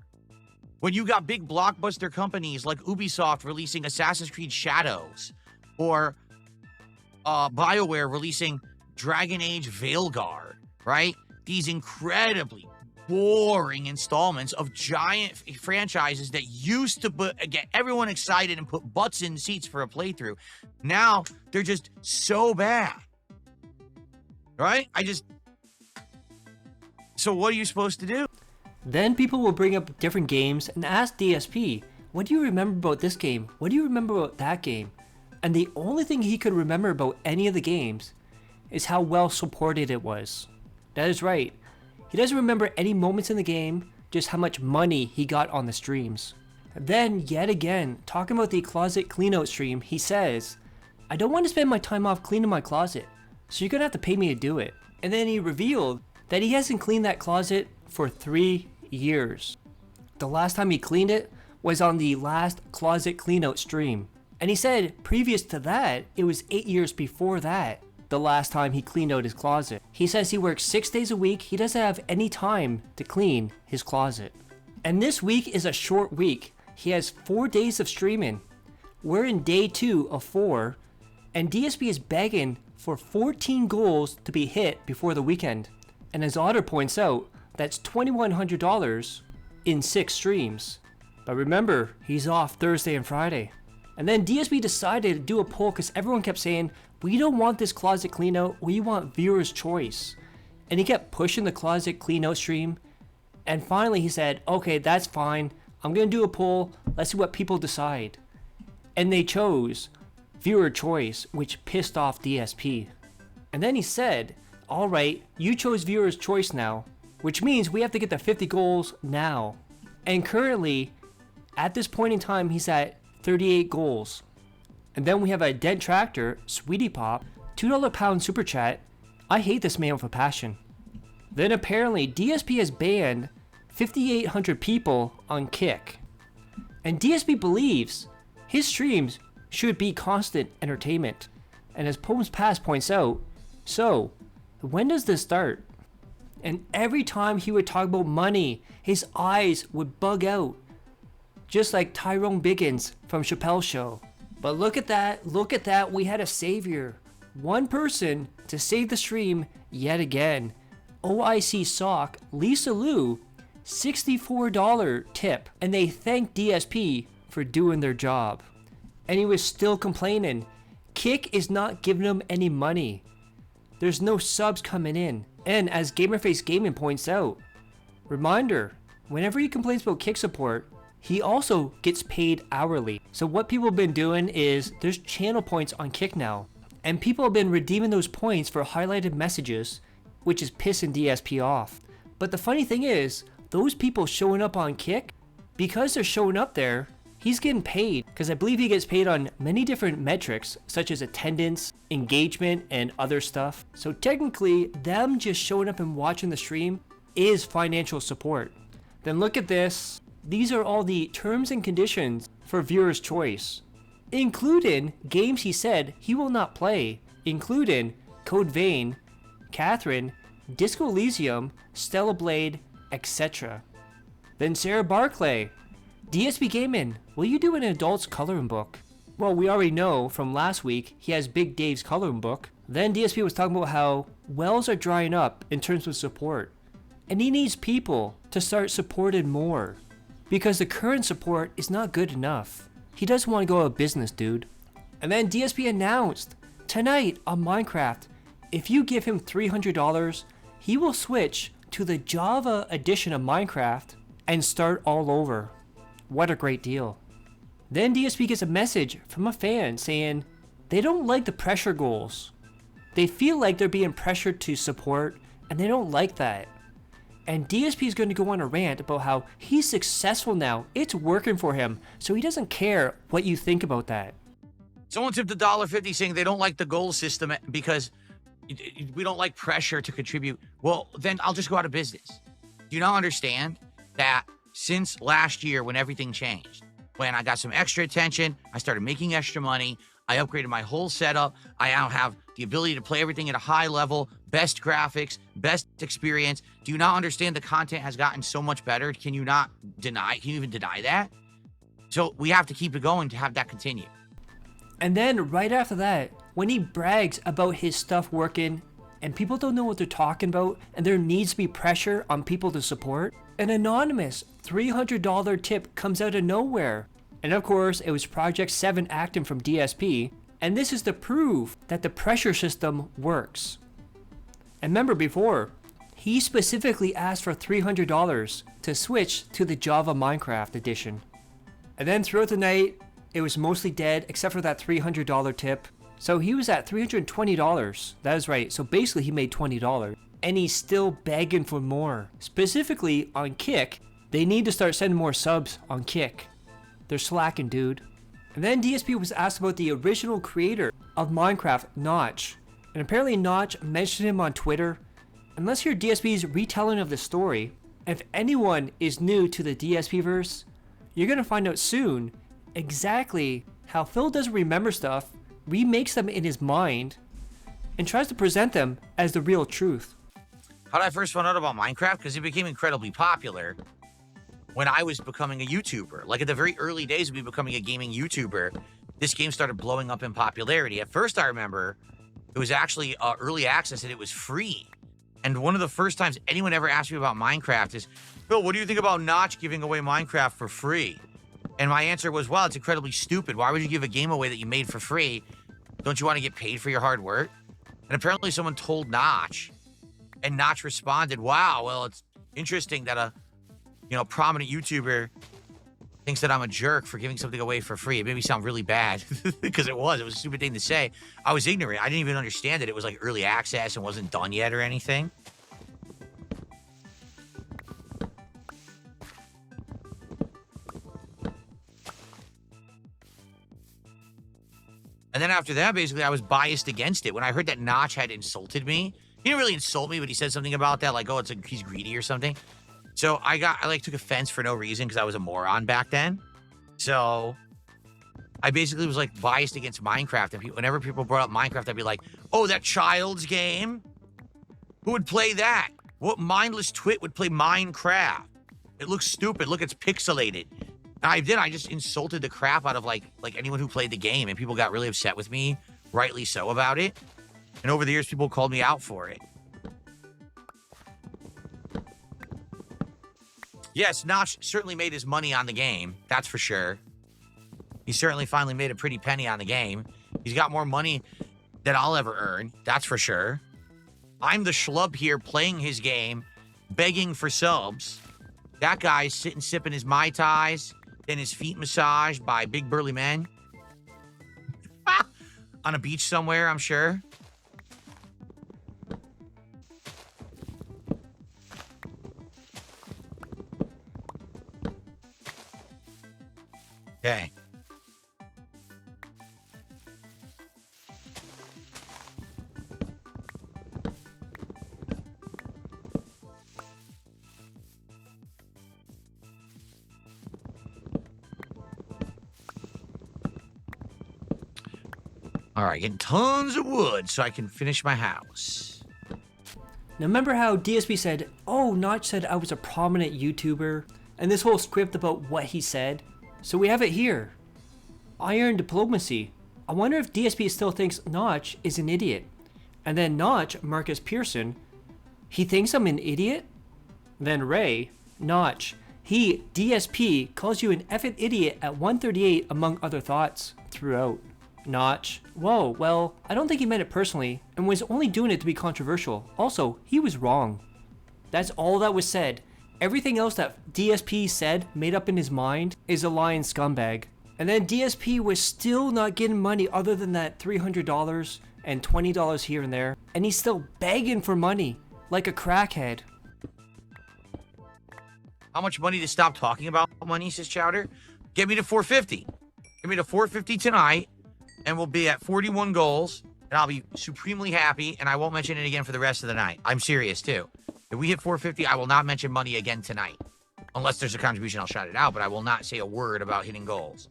Speaker 2: When you got big blockbuster companies like Ubisoft releasing Assassin's Creed Shadows, or BioWare releasing Dragon Age Veilguard, right? These incredibly boring installments of giant franchises that used to get everyone excited and put butts in seats for a playthrough. Now, they're just so bad. Right? So what are you supposed to do?
Speaker 1: Then people will bring up different games and ask DSP, what do you remember about this game? What do you remember about that game? And the only thing he could remember about any of the games is how well supported it was. That is right. He doesn't remember any moments in the game, just how much money he got on the streams. Then, yet again, talking about the closet cleanout stream, he says, I don't want to spend my time off cleaning my closet, so you're gonna have to pay me to do it. And then he revealed that he hasn't cleaned that closet for 3 years. The last time he cleaned it was on the last closet cleanout stream. And he said previous to that, it was 8 years before that, the last time he cleaned out his closet. He says he works 6 days a week. He doesn't have any time to clean his closet. And this week is a short week. He has 4 days of streaming. We're in day 2 of 4, and DSP is begging for 14 goals to be hit before the weekend. And as Otter points out, that's $2,100 in 6 streams. But remember, he's off Thursday and Friday. And then DSP decided to do a poll because everyone kept saying, we don't want this closet clean out, we want viewer's choice. And he kept pushing the closet clean out stream. And finally he said, okay, that's fine. I'm gonna do a poll, let's see what people decide. And they chose viewer choice, which pissed off DSP. And then he said, alright, you chose viewer's choice now, which means we have to get the 50 goals now. And currently, at this point in time, he's at 38 goals. And then we have a Dent Tractor, Sweetie Pop, $2 pound super chat. I hate this man with a passion. Then apparently DSP has banned 5,800 people on Kick. And DSP believes his streams should be constant entertainment. And as Poems Past points out, so when does this start? And every time he would talk about money, his eyes would bug out. Just like Tyrone Biggins from Chappelle's Show. But look at that, we had a savior. One person to save the stream yet again. OIC Sock, Lisa Lou, $64 tip. And they thanked DSP for doing their job. And he was still complaining. Kick is not giving him any money. There's no subs coming in. And as Gamerface Gaming points out, reminder, whenever he complains about Kick support, he also gets paid hourly. So what people have been doing is there's channel points on Kick now. And people have been redeeming those points for highlighted messages, which is pissing DSP off. But the funny thing is, those people showing up on Kick, because they're showing up there, he's getting paid. Because I believe he gets paid on many different metrics, such as attendance, engagement, and other stuff. So technically, them just showing up and watching the stream is financial support. Then look at this. These are all the terms and conditions for viewer's choice, including games he said he will not play, including Code Vein, Catherine, Disco Elysium, Stella Blade, etc. Then Sarah Barclay, DSP Gaming, will you do an adult's coloring book? Well, we already know from last week he has Big Dave's coloring book. Then DSP was talking about how wells are drying up in terms of support, and he needs people to start supporting more. Because the current support is not good enough. He doesn't want to go out of business, dude. And then DSP announced tonight on Minecraft, if you give him $300, he will switch to the Java edition of Minecraft and start all over. What a great deal. Then DSP gets a message from a fan saying they don't like the pressure goals. They feel like they're being pressured to support, and they don't like that. And DSP is going to go on a rant about how he's successful now. It's working for him. So he doesn't care what you think about that.
Speaker 2: Someone tipped $1.50 saying they don't like the goal system because we don't like pressure to contribute. Well, then I'll just go out of business. Do you not understand that since last year when everything changed, when I got some extra attention, I started making extra money, I upgraded my whole setup. I now have the ability to play everything at a high level, best graphics, best experience. Do you not understand the content has gotten so much better? Can you not deny? Can you even deny that? So we have to keep it going to have that continue.
Speaker 1: And then right after that, when he brags about his stuff working and people don't know what they're talking about and there needs to be pressure on people to support, an anonymous $300 tip comes out of nowhere. And of course, it was Project 7 acting from DSP, and this is to prove that the pressure system works. And remember before, he specifically asked for $300 to switch to the Java Minecraft edition. And then throughout the night, it was mostly dead except for that $300 tip. So he was at $320. That is right. So basically he made $20. And he's still begging for more. Specifically on Kick, they need to start sending more subs on Kick. They're slacking, dude. And then DSP was asked about the original creator of Minecraft, Notch. And apparently Notch mentioned him on Twitter. And let's hear DSP's retelling of the story. If anyone is new to the DSP verse, you're gonna find out soon exactly how Phil doesn't remember stuff, remakes them in his mind, and tries to present them as the real truth.
Speaker 2: How did I first find out about Minecraft? Because it became incredibly popular when I was becoming a YouTuber. Like at the very early days of me becoming a gaming YouTuber, this game started blowing up in popularity. At first, I remember it was actually early access and it was free. And one of the first times anyone ever asked me about Minecraft is, Phil, what do you think about Notch giving away Minecraft for free? And my answer was, well, it's incredibly stupid. Why would you give a game away that you made for free? Don't you want to get paid for your hard work? And apparently someone told Notch, and Notch responded, wow, well, it's interesting that a prominent YouTuber thinks that I'm a jerk for giving something away for free. It made me sound really bad because it was a stupid thing to say. I was ignorant. I didn't even understand it. It was like early access and wasn't done yet or anything. And then after that, basically, I was biased against it. When I heard that Notch had insulted me, he didn't really insult me, but he said something about that, like, oh, he's greedy or something. So I took offense for no reason because I was a moron back then. So I basically was like biased against Minecraft. And whenever people brought up Minecraft, I'd be like, oh, that child's game? Who would play that? What mindless twit would play Minecraft? It looks stupid. Look, it's pixelated. And I just insulted the crap out of like anyone who played the game, and people got really upset with me, rightly so, about it. And over the years, people called me out for it. Yes, Notch certainly made his money on the game, that's for sure. He certainly finally made a pretty penny on the game. He's got more money than I'll ever earn, that's for sure. I'm the schlub here playing his game, begging for subs. That guy's sitting sipping his Mai Tais, then his feet massaged by big burly men. On a beach somewhere, I'm sure. Okay. All right, getting tons of wood so I can finish my house.
Speaker 1: Now remember how DSP said, oh, Notch said I was a prominent YouTuber, and this whole script about what he said? So we have it here. Iron diplomacy. I wonder if DSP still thinks Notch is an idiot. And then Notch, Marcus Pearson, he thinks I'm an idiot? Then Ray, Notch, he, DSP, calls you an effing idiot at 138 among other thoughts throughout. Notch, whoa, well, I don't think he meant it personally and was only doing it to be controversial. Also, he was wrong. That's all that was said. Everything else that DSP said, made up in his mind, is a lying scumbag. And then DSP was still not getting money other than that $300 and $20 here and there. And he's still begging for money, like a crackhead.
Speaker 2: How much money to stop talking about money, says Chowder? Get me to 450. Get me to 450 tonight, and we'll be at 41 goals, and I'll be supremely happy, and I won't mention it again for the rest of the night. I'm serious, too. If we hit 450, I will not mention money again tonight. Unless there's a contribution, I'll shout it out, but I will not say a word about hitting goals.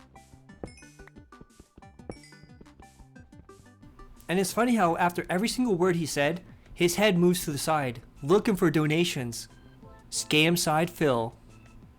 Speaker 1: And it's funny how after every single word he said, his head moves to the side, looking for donations. Scam side Phil.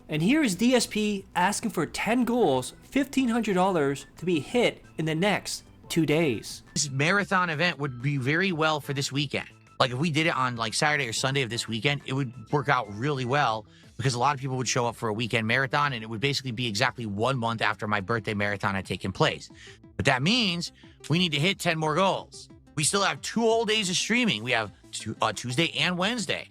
Speaker 1: And here is DSP asking for 10 goals, $1,500 to be hit in the next 2 days.
Speaker 2: This marathon event would be very well for this weekend. Like if we did it on like Saturday or Sunday of this weekend, it would work out really well because a lot of people would show up for a weekend marathon, and it would basically be exactly 1 month after my birthday marathon had taken place. But that means we need to hit 10 more goals. We still have 2 whole days of streaming. We have Tuesday and Wednesday.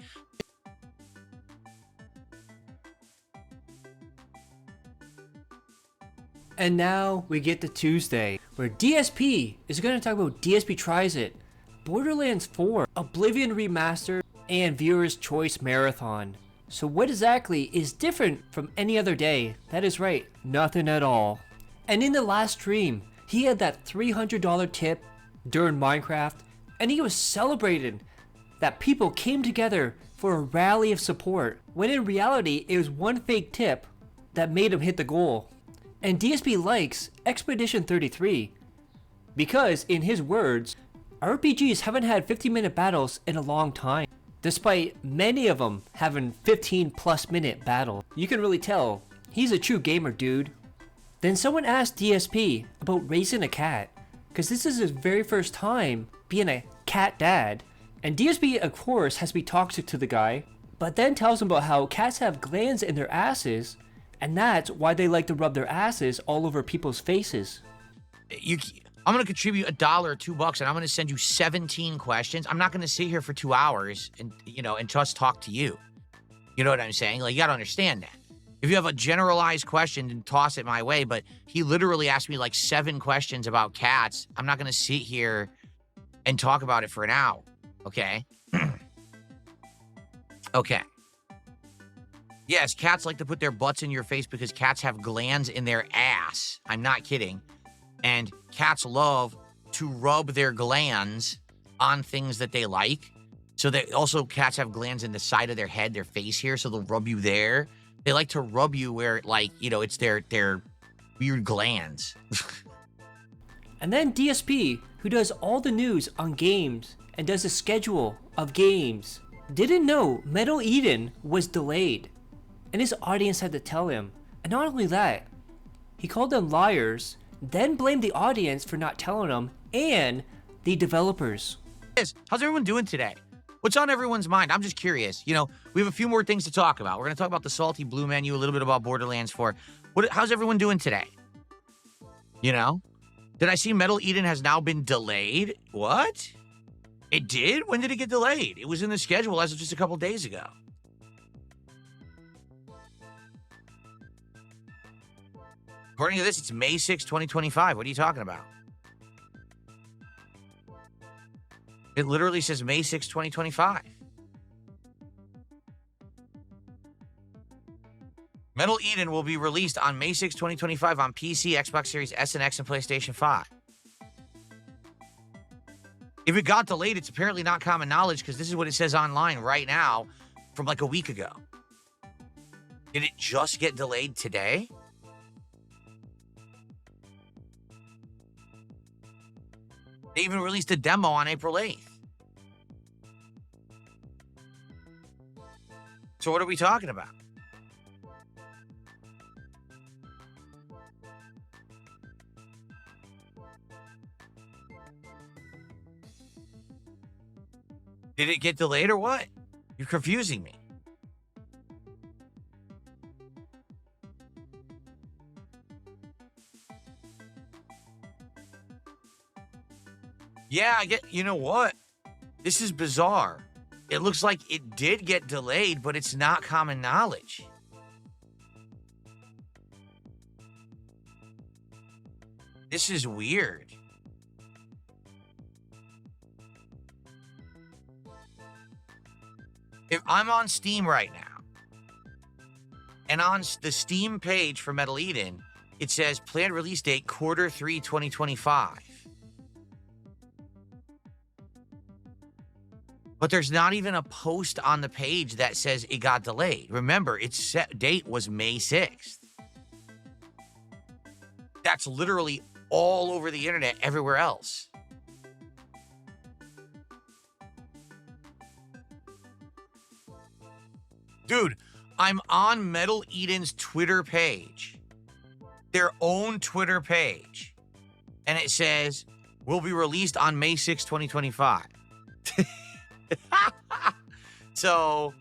Speaker 1: And now we get to Tuesday, where DSP is going to talk about DSP Tries It, Borderlands 4, Oblivion Remastered, and Viewer's Choice Marathon. So what exactly is different from any other day? That is right, nothing at all. And in the last stream, he had that $300 tip during Minecraft, and he was celebrating that people came together for a rally of support, when in reality it was one fake tip that made him hit the goal. And DSP likes Expedition 33 because, in his words, RPGs haven't had 15-minute battles in a long time, despite many of them having 15+ minute battles. You can really tell he's a true gamer, dude. Then someone asked DSP about raising a cat, because this is his very first time being a cat dad. And DSP, of course, has to be toxic to the guy, but then tells him about how cats have glands in their asses, and that's why they like to rub their asses all over people's faces.
Speaker 2: I'm going to contribute $1 or $2, and I'm going to send you 17 questions. I'm not going to sit here for 2 hours and just talk to you. You know what I'm saying? Like, you got to understand that. If you have a generalized question, then toss it my way. But he literally asked me like 7 questions about cats. I'm not going to sit here and talk about it for an hour. Okay? Okay. Yes, cats like to put their butts in your face because cats have glands in their ass. I'm not kidding. And cats love to rub their glands on things that they like. So they also, cats have glands in the side of their head, their face here, so they'll rub you there. They like to rub you where, like, it's their weird glands.
Speaker 1: And then DSP, who does all the news on games and does a schedule of games, didn't know Metal Eden was delayed. And his audience had to tell him. And not only that, he called them liars, then blamed the audience for not telling him, and the developers.
Speaker 2: How's everyone doing today? What's on everyone's mind? I'm just curious. We have a few more things to talk about. We're going to talk about the Salty Blue menu, a little bit about Borderlands 4. How's everyone doing today? Did I see Metal Eden has now been delayed? What? It did? When did it get delayed? It was in the schedule as of just a couple days ago. According to this, it's May 6, 2025. What are you talking about? It literally says May 6, 2025. Metal Eden will be released on May 6, 2025 on PC, Xbox Series S and X, and PlayStation 5. If it got delayed, it's apparently not common knowledge because this is what it says online right now from like a week ago. Did it just get delayed today? They even released a demo on April 8th. So what are we talking about? Did it get delayed or what? You're confusing me. Yeah, you know what? This is bizarre. It looks like it did get delayed, but it's not common knowledge. This is weird. If I'm on Steam right now, and on the Steam page for Metal Eden, it says planned release date Q3 2025. But there's not even a post on the page that says it got delayed. Remember, its set date was May 6th. That's literally all over the internet everywhere else. I'm on Metal Eden's Twitter page, their own Twitter page, and it says, will be released on May 6, 2025. So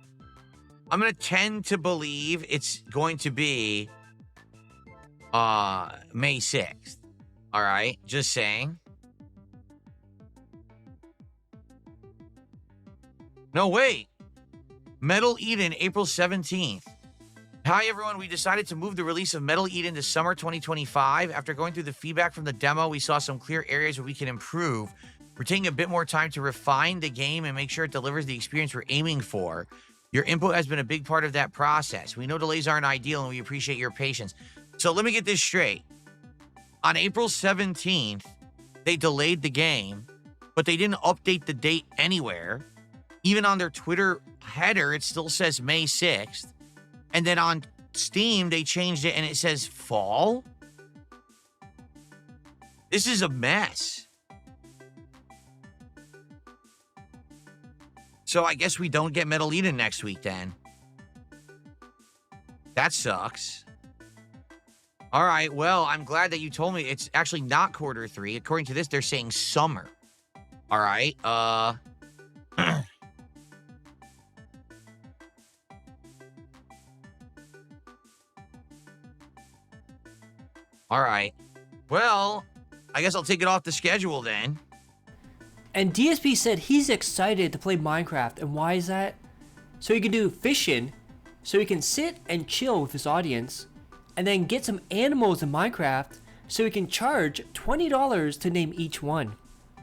Speaker 2: I'm going to tend to believe it's going to be May 6th. All right, just saying. No, wait. Metal Eden, April 17th. Hi, everyone. We decided to move the release of Metal Eden to summer 2025. After going through the feedback from the demo, we saw some clear areas where we can improve. We're taking a bit more time to refine the game and make sure it delivers the experience we're aiming for. Your input has been a big part of that process. We know delays aren't ideal, and we appreciate your patience. So let me get this straight. On April 17th, they delayed the game, but they didn't update the date anywhere. Even on their Twitter header, it still says May 6th. And then on Steam, they changed it and it says fall. This is a mess. So I guess we don't get Metal Eden next week then. That sucks. All right, well, I'm glad that you told me it's actually not Q3. According to this, they're saying summer. All right, all right. Well, I guess I'll take it off the schedule then.
Speaker 1: And DSP said he's excited to play Minecraft. And why is that? So he can do fishing, so he can sit and chill with his audience, and then get some animals in Minecraft, so he can charge $20 to name each one.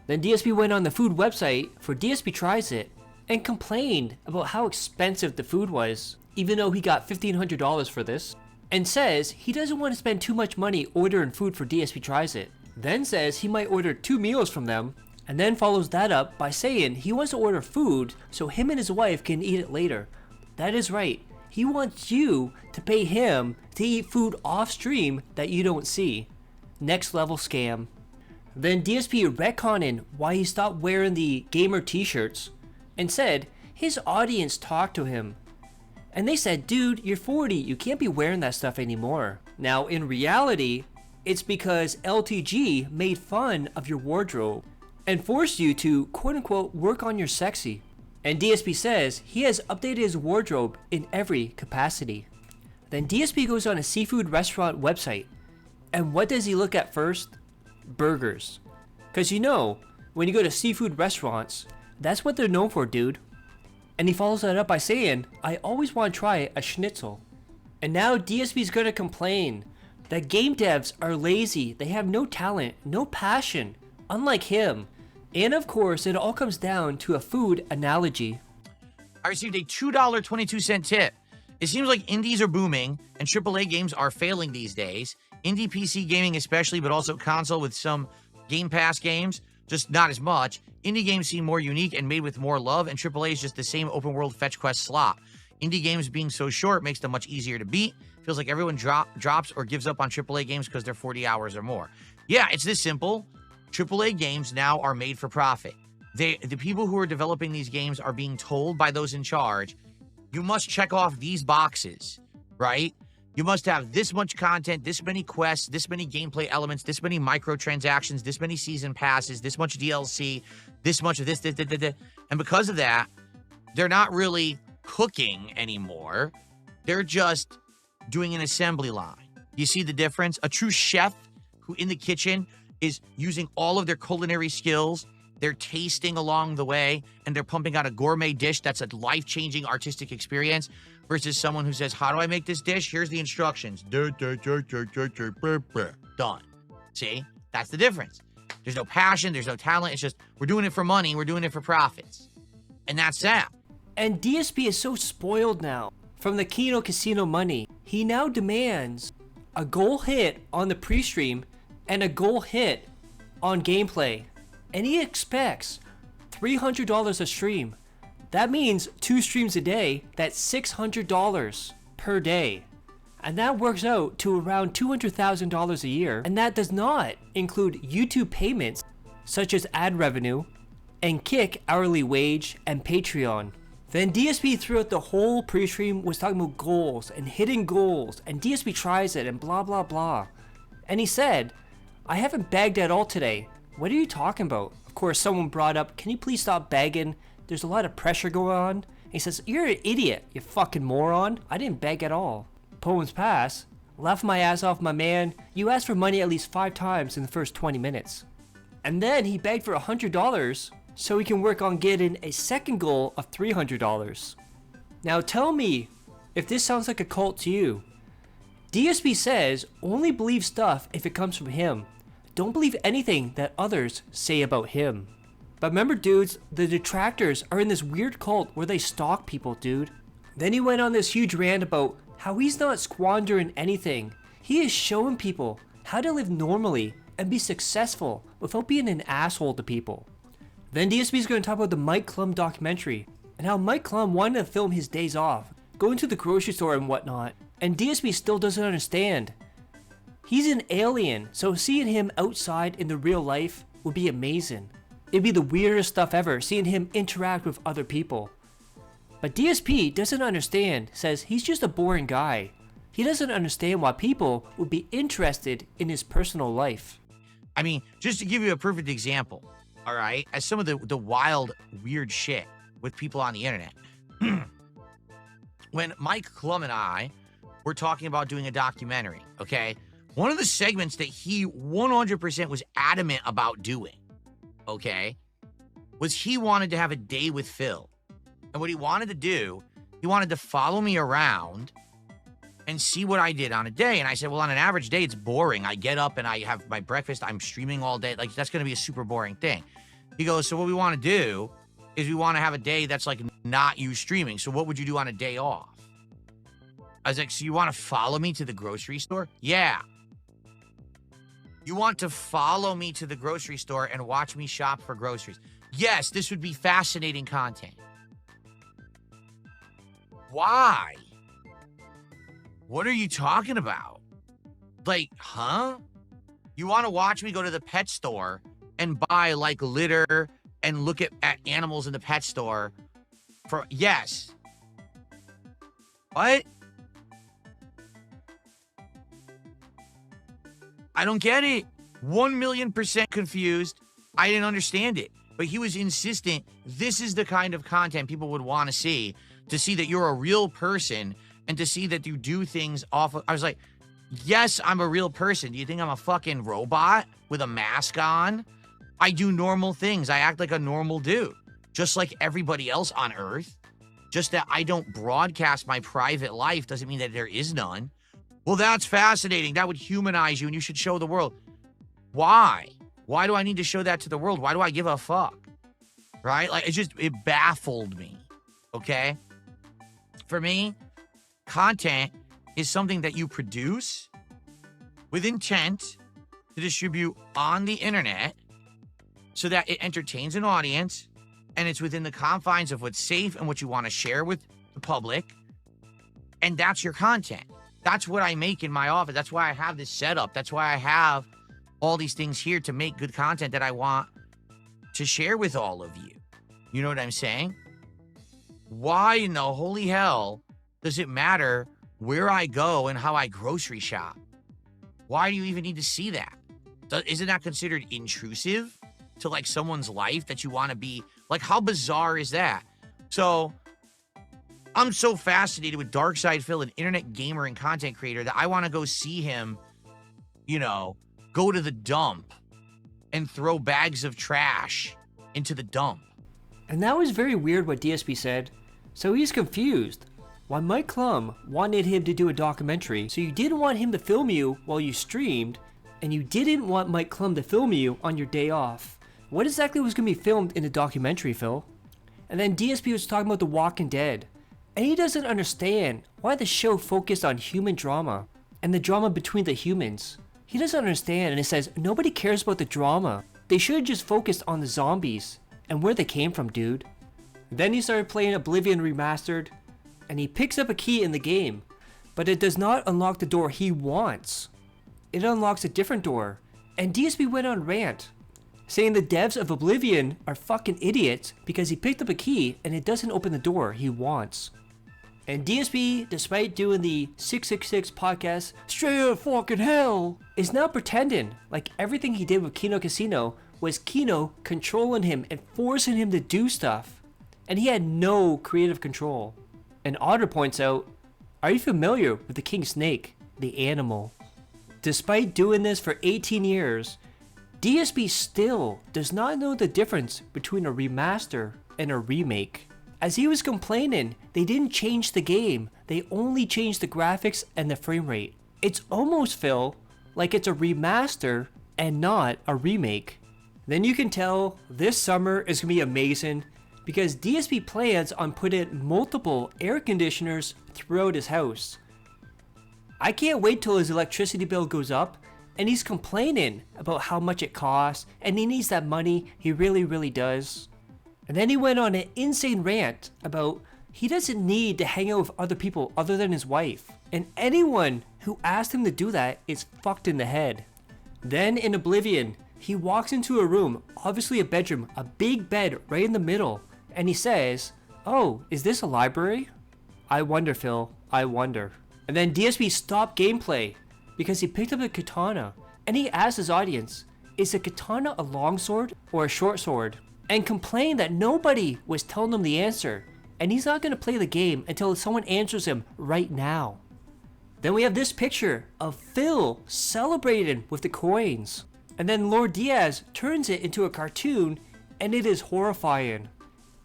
Speaker 1: Then DSP went on the food website for DSP Tries It and complained about how expensive the food was, even though he got $1,500 for this, and says he doesn't want to spend too much money ordering food for DSP Tries It. Then says he might order 2 meals from them, and then follows that up by saying he wants to order food so him and his wife can eat it later. That is right. He wants you to pay him to eat food off stream that you don't see. Next level scam. Then DSP retconning why he stopped wearing the gamer t-shirts and said his audience talked to him. And they said, dude, you're 40, you can't be wearing that stuff anymore. Now, in reality, it's because LTG made fun of your wardrobe and forced you to, quote-unquote, work on your sexy. And DSP says he has updated his wardrobe in every capacity. Then DSP goes on a seafood restaurant website. And what does he look at first? Burgers. Because you know, when you go to seafood restaurants, that's what they're known for, dude. And he follows that up by saying, I always want to try a schnitzel. And now DSP's gonna complain that game devs are lazy, they have no talent, no passion, unlike him. And of course, it all comes down to a food analogy.
Speaker 2: I received a $2.22 tip. It seems like indies are booming and AAA games are failing these days. Indie PC gaming especially, but also console with some Game Pass games, just not as much. Indie games seem more unique and made with more love, and AAA is just the same open world fetch quest slop. Indie games being so short makes them much easier to beat. Feels like everyone drops or gives up on AAA games because they're 40 hours or more. Yeah, it's this simple. AAA games now are made for profit. The people who are developing these games are being told by those in charge, you must check off these boxes, right? You must have this much content, this many quests, this many gameplay elements, this many microtransactions, this many season passes, this much DLC, this much of this. And because of that, they're not really cooking anymore. They're just doing an assembly line. You see the difference? A true chef who in the kitchen is using all of their culinary skills, they're tasting along the way, and they're pumping out a gourmet dish that's a life-changing artistic experience versus someone who says, how do I make this dish? Here's the instructions. Done. See? That's the difference. There's no passion, there's no talent. It's just, we're doing it for money, we're doing it for profits. And that's that.
Speaker 1: And DSP is so spoiled now from the Kino Casino money. He now demands a goal hit on the pre-stream and a goal hit on gameplay. And he expects $300 a stream. That means 2 streams a day, that's $600 per day. And that works out to around $200,000 a year. And that does not include YouTube payments, such as ad revenue, and Kick hourly wage, and Patreon. Then DSP throughout the whole pre-stream was talking about goals and hitting goals, and DSP tries it and blah blah blah. And he said, I haven't bagged at all today. What are you talking about? Of course, someone brought up, can you please stop bagging? There's a lot of pressure going on. And he says, you're an idiot, you fucking moron. I didn't beg at all. Poems pass. Laugh my ass off, my man. You asked for money at least 5 times in the first 20 minutes. And then he begged for $100 so he can work on getting a second goal of $300. Now tell me if this sounds like a cult to you. DSP says only believe stuff if it comes from him. Don't believe anything that others say about him. But remember, dudes, the detractors are in this weird cult where they stalk people, dude. Then he went on this huge rant about how he's not squandering anything. He is showing people how to live normally and be successful without being an asshole to people. Then DSP is going to talk about the Mike Klum documentary and how Mike Klum wanted to film his days off, going to the grocery store and whatnot, and DSP still doesn't understand. He's an alien, so seeing him outside in the real life would be amazing. It'd be the weirdest stuff ever, seeing him interact with other people. But DSP doesn't understand, says he's just a boring guy. He doesn't understand why people would be interested in his personal life.
Speaker 2: I mean, just to give you a perfect example, all right, as some of the wild, weird shit with people on the internet. When Mike Klum and I were talking about doing a documentary, okay, one of the segments that he 100% was adamant about doing, okay, was he wanted to have a day with Phil. And what he wanted to do, he wanted to follow me around and see what I did on a day. And I said, well, on an average day, it's boring. I get up and I have my breakfast. I'm streaming all day. Like, that's going to be a super boring thing. He goes, so what we want to do is we want to have a day that's like not you streaming. So what would you do on a day off? I was like, so you want to follow me to the grocery store? Yeah. You want to follow me to the grocery store and watch me shop for groceries? Yes, this would be fascinating content. Why? What are you talking about? Like, huh? You want to watch me go to the pet store and buy like litter and look at animals in the pet store for, yes. What? I don't get it. 1,000,000% confused. I didn't understand it. But he was insistent this is the kind of content people would want to see that you're a real person and to see that you do things off of. I was like, yes, I'm a real person. Do you think I'm a fucking robot with a mask on? I do normal things. I act like a normal dude, just like everybody else on Earth. Just that I don't broadcast my private life doesn't mean that there is none. Well, that's fascinating. That would humanize you and you should show the world. Why? Why do I need to show that to the world? Why do I give a fuck? Right? Like, it baffled me. Okay? For me, content is something that you produce with intent to distribute on the internet so that it entertains an audience and it's within the confines of what's safe and what you want to share with the public. And that's your content. That's what I make in my office. That's why I have this setup. That's why I have all these things here to make good content that I want to share with all of you. You know what I'm saying? Why in the holy hell does it matter where I go and how I grocery shop? Why do you even need to see that? Isn't that considered intrusive to like someone's life that you want to be like? How bizarre is that? So I'm so fascinated with Darkside Phil, an internet gamer and content creator, that I want to go see him, you know, go to the dump and throw bags of trash into the dump.
Speaker 1: And that was very weird what DSP said. So he's confused. Why Mike Klum wanted him to do a documentary, so you didn't want him to film you while you streamed, and you didn't want Mike Klum to film you on your day off. What exactly was going to be filmed in the documentary, Phil? And then DSP was talking about The Walking Dead. And he doesn't understand why the show focused on human drama and the drama between the humans. He doesn't understand, and it says nobody cares about the drama. They should have just focused on the zombies and where they came from, dude. Then he started playing Oblivion Remastered, and he picks up a key in the game, but it does not unlock the door he wants. It unlocks a different door, and DSP went on Rant, saying the devs of Oblivion are fucking idiots because he picked up a key and it doesn't open the door he wants. And DSP, despite doing the 666 podcast straight out of fucking hell, is now pretending like everything he did with Kino Casino was Kino controlling him and forcing him to do stuff. And he had no creative control. And Otter points out, are you familiar with the king snake, the animal? Despite doing this for 18 years, DSP still does not know the difference between a remaster and a remake. As he was complaining, they didn't change the game, they only changed the graphics and the frame rate. It's almost, Phil, like it's a remaster and not a remake. Then you can tell this summer is going to be amazing because DSP plans on putting multiple air conditioners throughout his house. I can't wait till his electricity bill goes up and he's complaining about how much it costs and he needs that money, he really does. And then he went on an insane rant about he doesn't need to hang out with other people other than his wife. And anyone who asked him to do that is fucked in the head. Then in Oblivion, he walks into a room, obviously a bedroom, a big bed right in the middle, and he says, "Oh, is this a library?" I wonder, Phil, I wonder. And then DSP stopped gameplay because he picked up a katana and he asked his audience, is a katana a long sword or a short sword? And complained that nobody was telling him the answer, and he's not going to play the game until someone answers him right now. Then we have this picture of Phil celebrating with the coins, and then Lord Diaz turns it into a cartoon, and it is horrifying.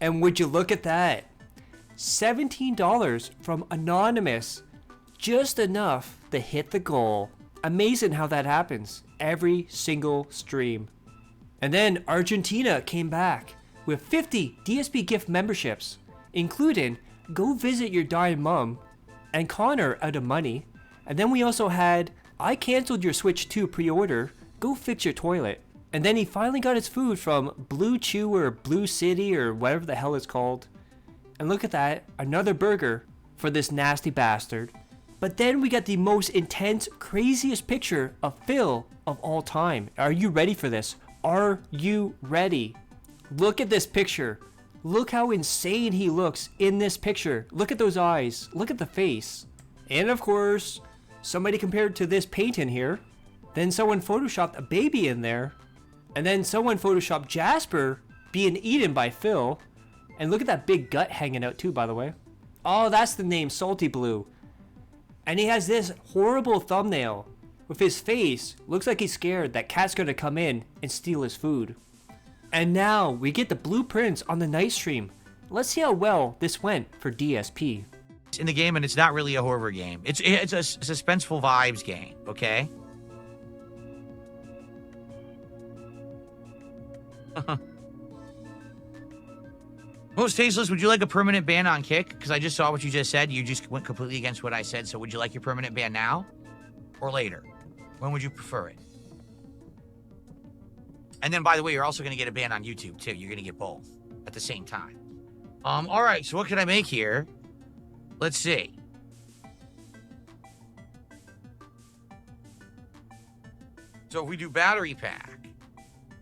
Speaker 1: And would you look at that? $17 from Anonymous, just enough to hit the goal. Amazing how that happens every single stream. And then Argentina came back with 50 DSP gift memberships, including Go Visit Your Dying Mom and Connor out of money. And then we also had I canceled your Switch 2 pre-order, go fix your toilet. And then he finally got his food from Blue Chew or Blue City or whatever the hell it's called. And look at that, another burger for this nasty bastard. But then we got the most intense, craziest picture of Phil of all time. Are you ready for this? Are you ready? Look at this picture. Look how insane he looks in this picture. Look at those eyes. Look at the face. And of course, somebody compared to this painting here. Then someone photoshopped a baby in there. And then someone photoshopped Jasper being eaten by Phil. And look at that big gut hanging out too, by the way. Oh, that's the name, Salty Blue. And he has this horrible thumbnail with his face. Looks like he's scared that Cat's gonna come in and steal his food. And now we get the blueprints on the night stream. Let's see how well this went for DSP.
Speaker 2: In the game, and it's not really a horror game. It's a suspenseful vibes game, okay? Most tasteless, would you like a permanent ban on Kick? Because I just saw what you just said. You just went completely against what I said. So would you like your permanent ban now or later? When would you prefer it? And then, by the way, you're also going to get a ban on YouTube, too. You're going to get both at the same time. All right, so what can I make here? Let's see. So if we do battery pack,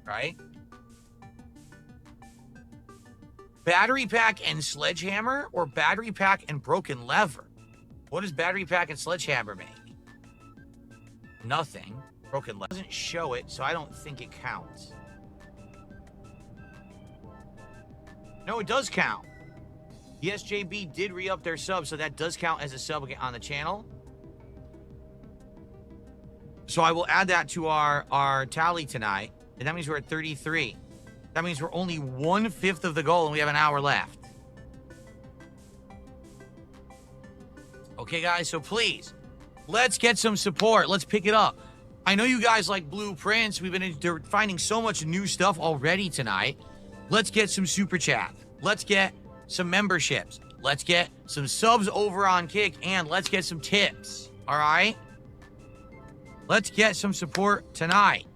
Speaker 2: right? Battery pack and sledgehammer or battery pack and broken lever? What does battery pack and sledgehammer make? Nothing. Broken lever doesn't show it, so I don't think it counts. No, it does count. ESJB did re-up their sub, so that does count as a sub on the channel. So I will add that to our tally tonight, and that means we're at 33. That means we're only 1/5 of the goal, and we have an hour left. Okay, guys, so please, let's get some support. Let's pick it up. I know you guys like blueprints. We've been finding so much new stuff already tonight. Let's get some super chat. Let's get some memberships. Let's get some subs over on Kick, and let's get some tips. All right? Let's get some support tonight.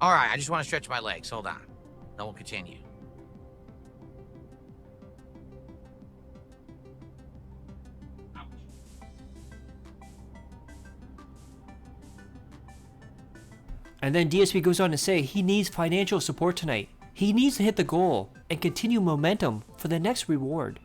Speaker 2: All right, I just want to stretch my legs. Hold on. Then we'll continue.
Speaker 1: And then DSP goes on to say he needs financial support tonight. He needs to hit the goal and continue momentum for the next reward.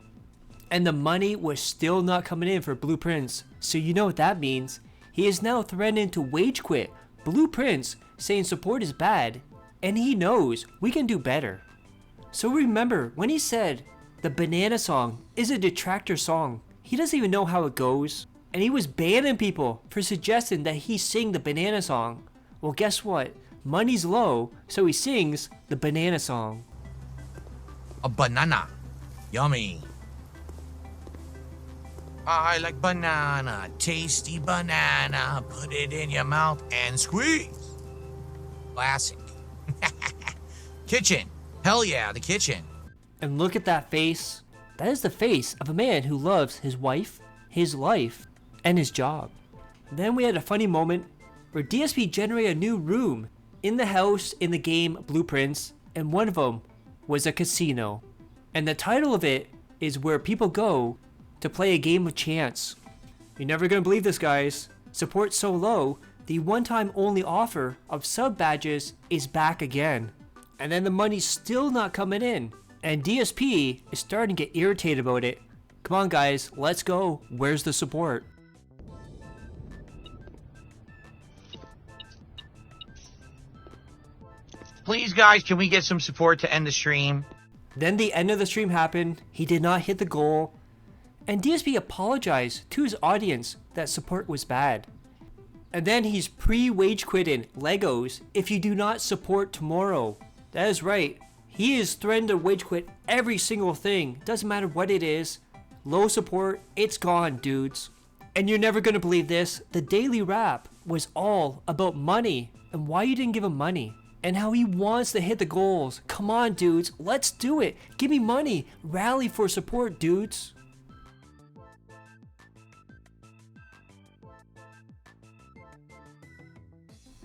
Speaker 1: And the money was still not coming in for Blue Prince, so you know what that means. He is now threatening to wage quit. Blue Prince saying support is bad, and he knows we can do better. So remember, when he said the banana song is a detractor song, he doesn't even know how it goes. And he was banning people for suggesting that he sing the banana song. Well, guess what? Money's low, so he sings the banana song.
Speaker 2: A banana. Yummy. I like banana. Tasty banana. Put it in your mouth and squeeze. Classic. Kitchen. Hell yeah, the kitchen.
Speaker 1: And look at that face. That is the face of a man who loves his wife, his life, and his job. Then we had a funny moment where DSP generated a new room in the house in the game Blue Prince, and one of them was a casino. And the title of it is where people go to play a game of chance. You're never gonna believe this, guys. Support so low, the one-time only offer of sub badges is back again. And then the money's still not coming in. And DSP is starting to get irritated about it. Come on guys, let's go. Where's the support?
Speaker 2: Please, guys, can we get some support to end the stream?
Speaker 1: Then the end of the stream happened. He did not hit the goal. And DSP apologized to his audience that support was bad. And then he's pre-wage quitting Legos if you do not support tomorrow. That is right. He is threatening to wage quit every single thing. Doesn't matter what it is. Low support, it's gone, dudes. And you're never gonna believe this. The daily rap was all about money and why you didn't give him money. And how he wants to hit the goals. Come on, dudes, let's do it. Give me money. Rally for support, dudes.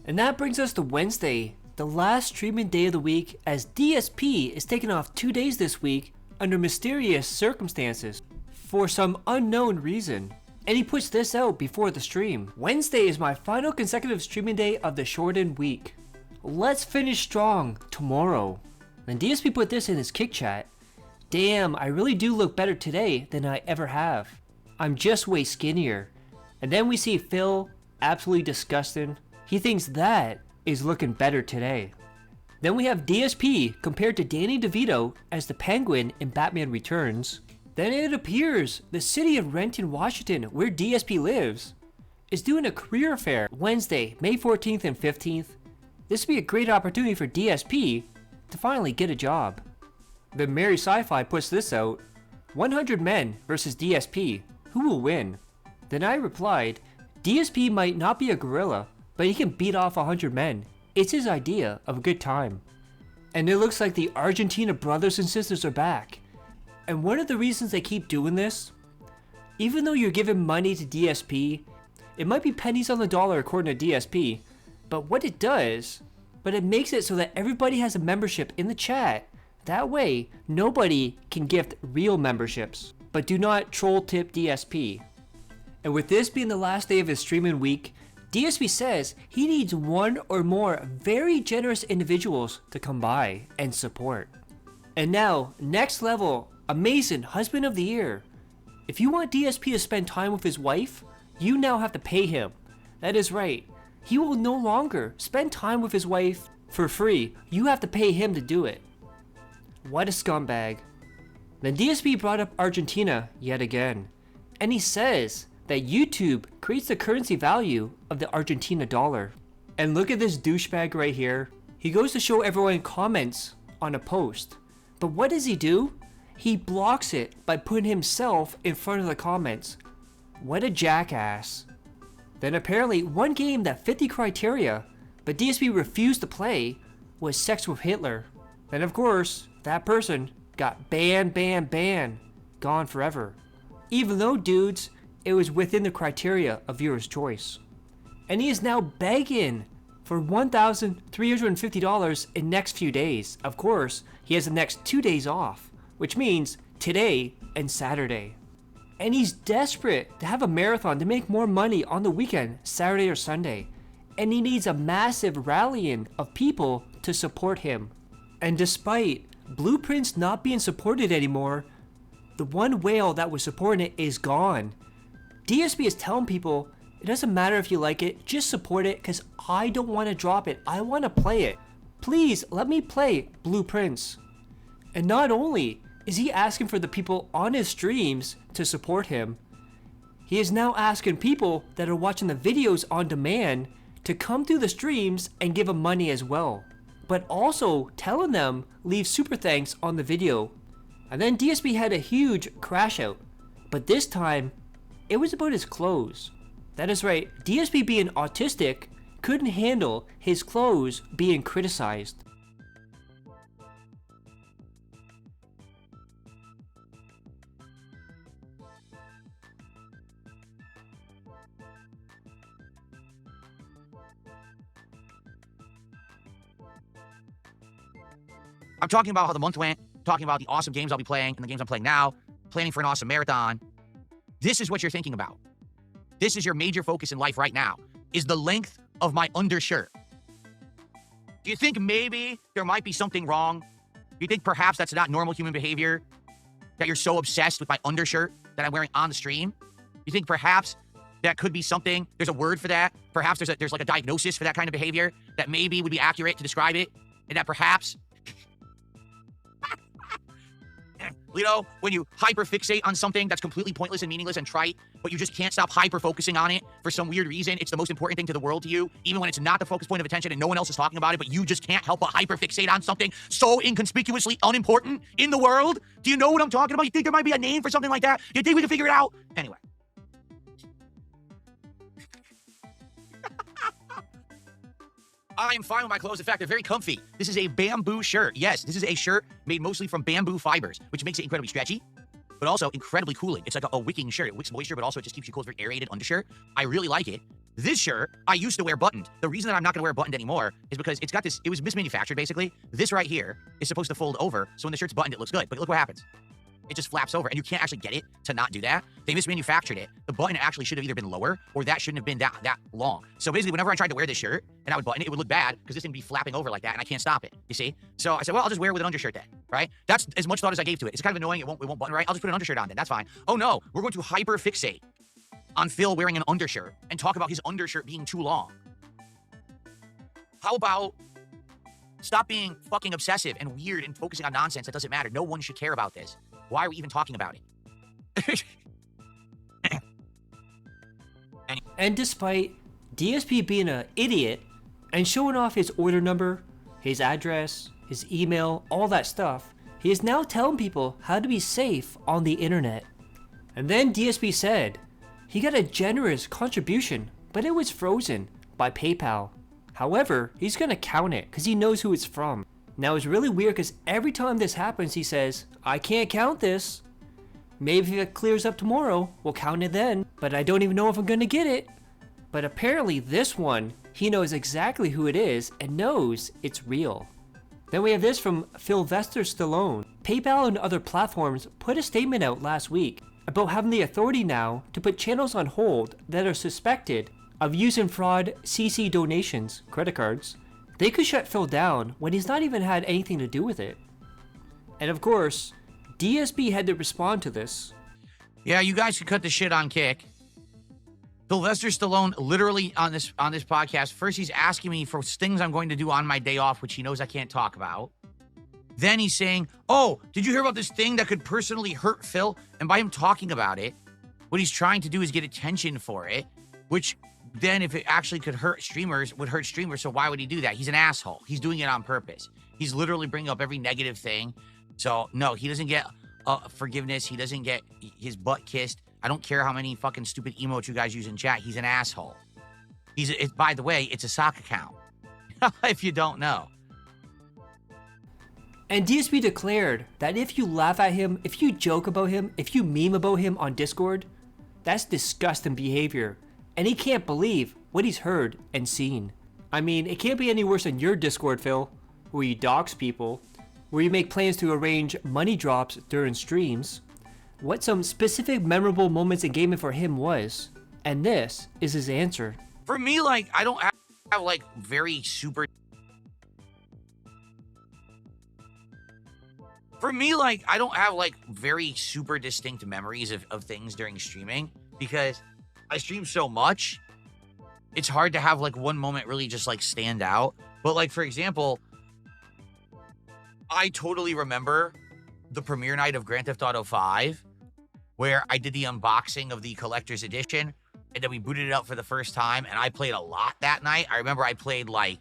Speaker 1: And that brings us to Wednesday, the last streaming day of the week, as DSP is taking off 2 days this week under mysterious circumstances for some unknown reason. And he puts this out before the stream. Wednesday is my final consecutive streaming day of the shortened week. Let's finish strong tomorrow. Then DSP put this in his kick chat. Damn, I really do look better today than I ever have. I'm just way skinnier. And then we see Phil, absolutely disgusting. He thinks that is looking better today. Then we have DSP compared to Danny DeVito as the Penguin in Batman Returns. Then it appears the city of Renton, Washington, where DSP lives, is doing a career fair Wednesday, May 14th and 15th. This would be a great opportunity for DSP to finally get a job. Then Mary Sci-Fi puts this out. 100 men versus DSP. Who will win? Then I replied, DSP might not be a gorilla, but he can beat off 100 men. It's his idea of a good time. And it looks like the Argentina brothers and sisters are back. And one of the reasons they keep doing this, even though you're giving money to DSP, it might be pennies on the dollar according to DSP, but what it does, but it makes it so that everybody has a membership in the chat. That way, nobody can gift real memberships, but do not troll tip DSP. And with this being the last day of his streaming week, DSP says he needs one or more very generous individuals to come by and support. And now, next level, amazing husband of the year. If you want DSP to spend time with his wife, you now have to pay him. That is right. He will no longer spend time with his wife for free. You have to pay him to do it. What a scumbag. Then DSP brought up Argentina yet again. And he says that YouTube creates the currency value of the Argentina dollar. And look at this douchebag right here. He goes to show everyone comments on a post. But what does he do? He blocks it by putting himself in front of the comments. What a jackass. Then apparently one game that fit the criteria, but DSP refused to play, was Sex with Hitler. Then of course, that person got banned, gone forever. Even though, dudes, it was within the criteria of viewer's choice. And he is now begging for $1,350 in next few days. Of course, he has the next 2 days off, which means today and Saturday. And he's desperate to have a marathon to make more money on the weekend, Saturday or Sunday. and he needs a massive rallying of people to support him. And despite Blueprints not being supported anymore, the one whale that was supporting it is gone. DSP is telling people, it doesn't matter if you like it, just support it because I don't want to drop it. I want to play it. Please let me play Blueprints. And not only is he asking for the people on his streams to support him, he is now asking people that are watching the videos on demand to come through the streams and give him money as well. But also telling them leave super thanks on the video. And then DSP had a huge crash out. But this time, it was about his clothes. That is right, DSP being autistic couldn't handle his clothes being criticized.
Speaker 2: I'm talking about how the month went, talking about the awesome games I'll be playing and the games I'm playing now, planning for an awesome marathon. This is what you're thinking about. This is your major focus in life right now, is the length of my undershirt. Do you think maybe there might be something wrong? Do you think perhaps that's not normal human behavior? That you're so obsessed with my undershirt that I'm wearing on the stream? You think perhaps that could be something, there's a word for that? Perhaps there's like a diagnosis for that kind of behavior that maybe would be accurate to describe it? And that perhaps, you know, when you hyperfixate on something that's completely pointless and meaningless and trite, but you just can't stop hyper-focusing on it for some weird reason, it's the most important thing to the world to you, even when it's not the focus point of attention and no one else is talking about it, but you just can't help but hyperfixate on something so inconspicuously unimportant in the world? Do you know what I'm talking about? You think there might be a name for something like that? Do you think we can figure it out? Anyway. I am fine with my clothes. In fact, they're very comfy. This is a bamboo shirt. Yes, this is a shirt made mostly from bamboo fibers, which makes it incredibly stretchy, but also incredibly cooling. It's like a wicking shirt. It wicks moisture, but also it just keeps your clothes very aerated undershirt. I really like it. This shirt, I used to wear buttoned. The reason that I'm not going to wear buttoned anymore is because it's got this, it was mismanufactured, basically. This right here is supposed to fold over, so when the shirt's buttoned, it looks good. But look what happens. It just flaps over, and you can't actually get it to not do that. They mismanufactured it. The button actually should have either been lower, or that shouldn't have been that long. So basically, whenever I tried to wear this shirt, and I would button it, it would look bad, because this thing would be flapping over like that, and I can't stop it, you see? So I said, well, I'll just wear it with an undershirt then, right? That's as much thought as I gave to it. It's kind of annoying, it won't button right. I'll just put an undershirt on then, that's fine. Oh no, we're going to hyper-fixate on Phil wearing an undershirt, and talk about his undershirt being too long. How about stop being fucking obsessive and weird and focusing on nonsense that doesn't matter? No one should care about this. Why are we even talking about it?
Speaker 1: And despite DSP being an idiot and showing off his order number, his address, his email, all that stuff, he is now telling people how to be safe on the internet. And then DSP said he got a generous contribution, but it was frozen by PayPal. However, he's gonna count it because he knows who it's from. Now it's really weird because every time this happens, he says, I can't count this. Maybe if it clears up tomorrow, we'll count it then, but I don't even know if I'm gonna get it. But apparently this one, he knows exactly who it is and knows it's real. Then we have this from Sylvester Stallone. PayPal and other platforms put a statement out last week about having the authority now to put channels on hold that are suspected of using fraud CC donations, credit cards. They could shut Phil down when he's not even had anything to do with it. And of course, DSP had to respond to this.
Speaker 2: Yeah, you guys can cut the shit on Kick. Sylvester Stallone literally on this podcast, first he's asking me for things I'm going to do on my day off, which he knows I can't talk about. Then he's saying, oh, did you hear about this thing that could personally hurt Phil? And by him talking about it, what he's trying to do is get attention for it, which then if it actually could hurt streamers, would hurt streamers, so why would he do that? He's an asshole. He's doing it on purpose. He's literally bringing up every negative thing. So, no, he doesn't get forgiveness. He doesn't get his butt kissed. I don't care how many fucking stupid emotes you guys use in chat. He's an asshole. By the way, it's a sock account, if you don't know.
Speaker 1: And DSP declared that if you laugh at him, if you joke about him, if you meme about him on Discord, that's disgusting behavior. And he can't believe what he's heard and seen. I mean, it can't be any worse than your Discord, Phil, where you dox people, where you make plans to arrange money drops during streams, what some specific memorable moments in gaming for him was, and this is his answer.
Speaker 2: For me, like, I don't have like very super. For me, like, I don't have like very super distinct memories of things during streaming because I stream so much. It's hard to have like one moment really just like stand out. But like, for example, I totally remember the premiere night of Grand Theft Auto 5 where I did the unboxing of the collector's edition and then we booted it up for the first time and I played a lot that night. I remember I played like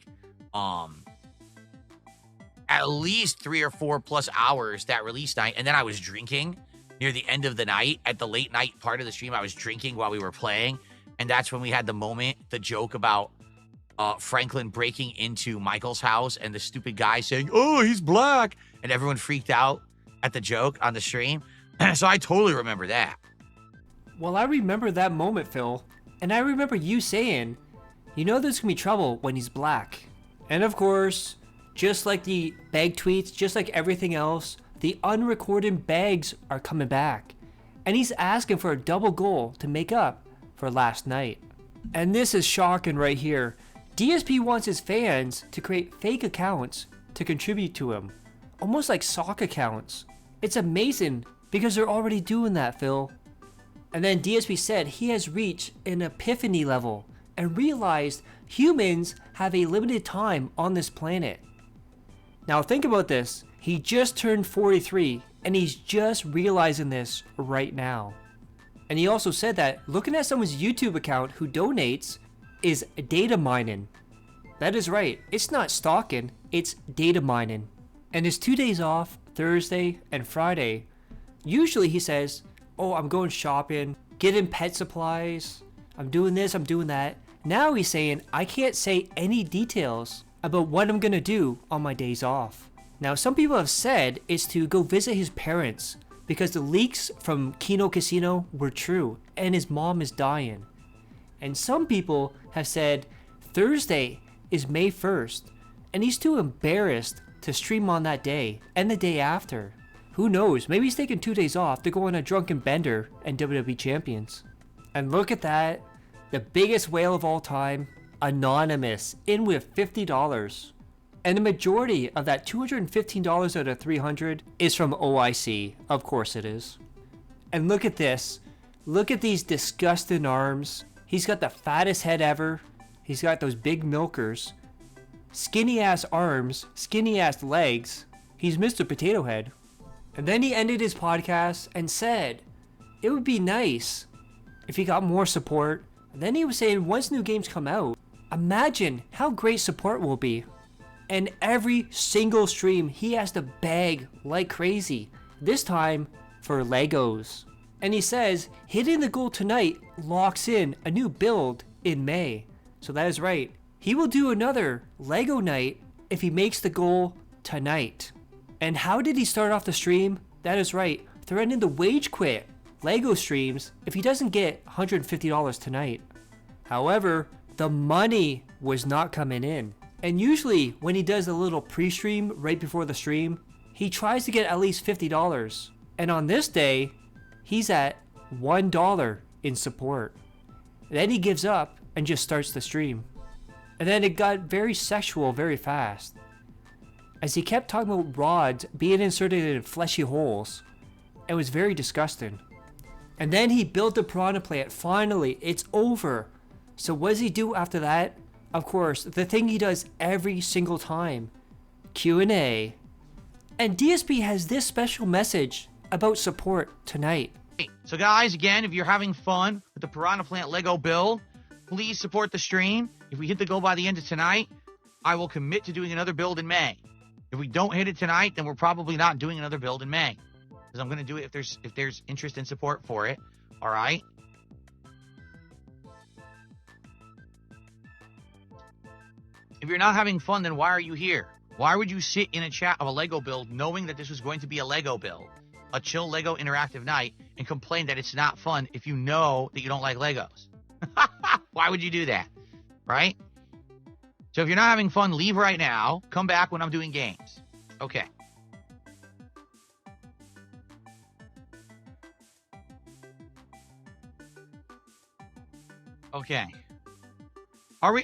Speaker 2: at least 3 or 4 plus hours that release night, and then I was drinking near the end of the night. At the late night part of the stream, I was drinking while we were playing, and that's when we had the moment, the joke about Franklin breaking into Michael's house and the stupid guy saying, "Oh, he's black," and everyone freaked out at the joke on the stream. So I totally remember that.
Speaker 1: Well, I remember that moment, Phil, and I remember you saying, you know there's gonna be trouble when he's black. And of course, just like the bag tweets, just like everything else, the unrecorded bags are coming back. And he's asking for a double goal to make up for last night. And this is shocking right here. DSP wants his fans to create fake accounts to contribute to him. Almost like sock accounts. It's amazing because they're already doing that, Phil. And then DSP said he has reached an epiphany level and realized humans have a limited time on this planet. Now think about this, he just turned 43 and he's just realizing this right now. And he also said that looking at someone's YouTube account who donates is data mining. That is right, it's not stalking, it's data mining. And his 2 days off, Thursday and Friday, usually he says, oh, I'm going shopping, getting pet supplies, I'm doing this, I'm doing that. Now he's saying, I can't say any details about what I'm gonna do on my days off. Now, some people have said it's to go visit his parents because the leaks from Kino Casino were true and his mom is dying. And some people have said Thursday is May 1st and he's too embarrassed to stream on that day and the day after. Who knows, maybe he's taking 2 days off to go on a drunken bender and WWE Champions. And look at that, the biggest whale of all time, Anonymous, in with $50. And the majority of that $215 out of $300 is from OIC. Of course it is. And look at this. Look at these disgusting arms. He's got the fattest head ever. He's got those big milkers. Skinny ass arms. Skinny ass legs. He's Mr. Potato Head. And then he ended his podcast and said it would be nice if he got more support. And then he was saying once new games come out, imagine how great support will be. And every single stream he has to beg like crazy, this time for Legos. And he says hitting the goal tonight locks in a new build in May. So that is right, he will do another Lego night if he makes the goal tonight. And how did he start off the stream? That is right, threatening to wage quit Lego streams if he doesn't get $150 tonight. However, the money was not coming in. And usually when he does a little pre-stream right before the stream, he tries to get at least $50. And on this day, he's at $1 in support. Then he gives up and just starts the stream. And then it got very sexual very fast, as he kept talking about rods being inserted in fleshy holes. It was very disgusting. And then he built the piranha plant. Finally, it's over. So what does he do after that? Of course, the thing he does every single time, Q&A. And DSP has this special message about support tonight.
Speaker 2: So guys, again, if you're having fun with the Piranha Plant Lego build, please support the stream. If we hit the goal by the end of tonight, I will commit to doing another build in May. If we don't hit it tonight, then we're probably not doing another build in May, because I'm going to do it if there's interest and support for it. All right. If you're not having fun, then why are you here? Why would you sit in a chat of a Lego build knowing that this was going to be a Lego build, a chill Lego interactive night, and complain that it's not fun if you know that you don't like Legos? Why would you do that? Right? So if you're not having fun, leave right now. Come back when I'm doing games. Okay. Okay.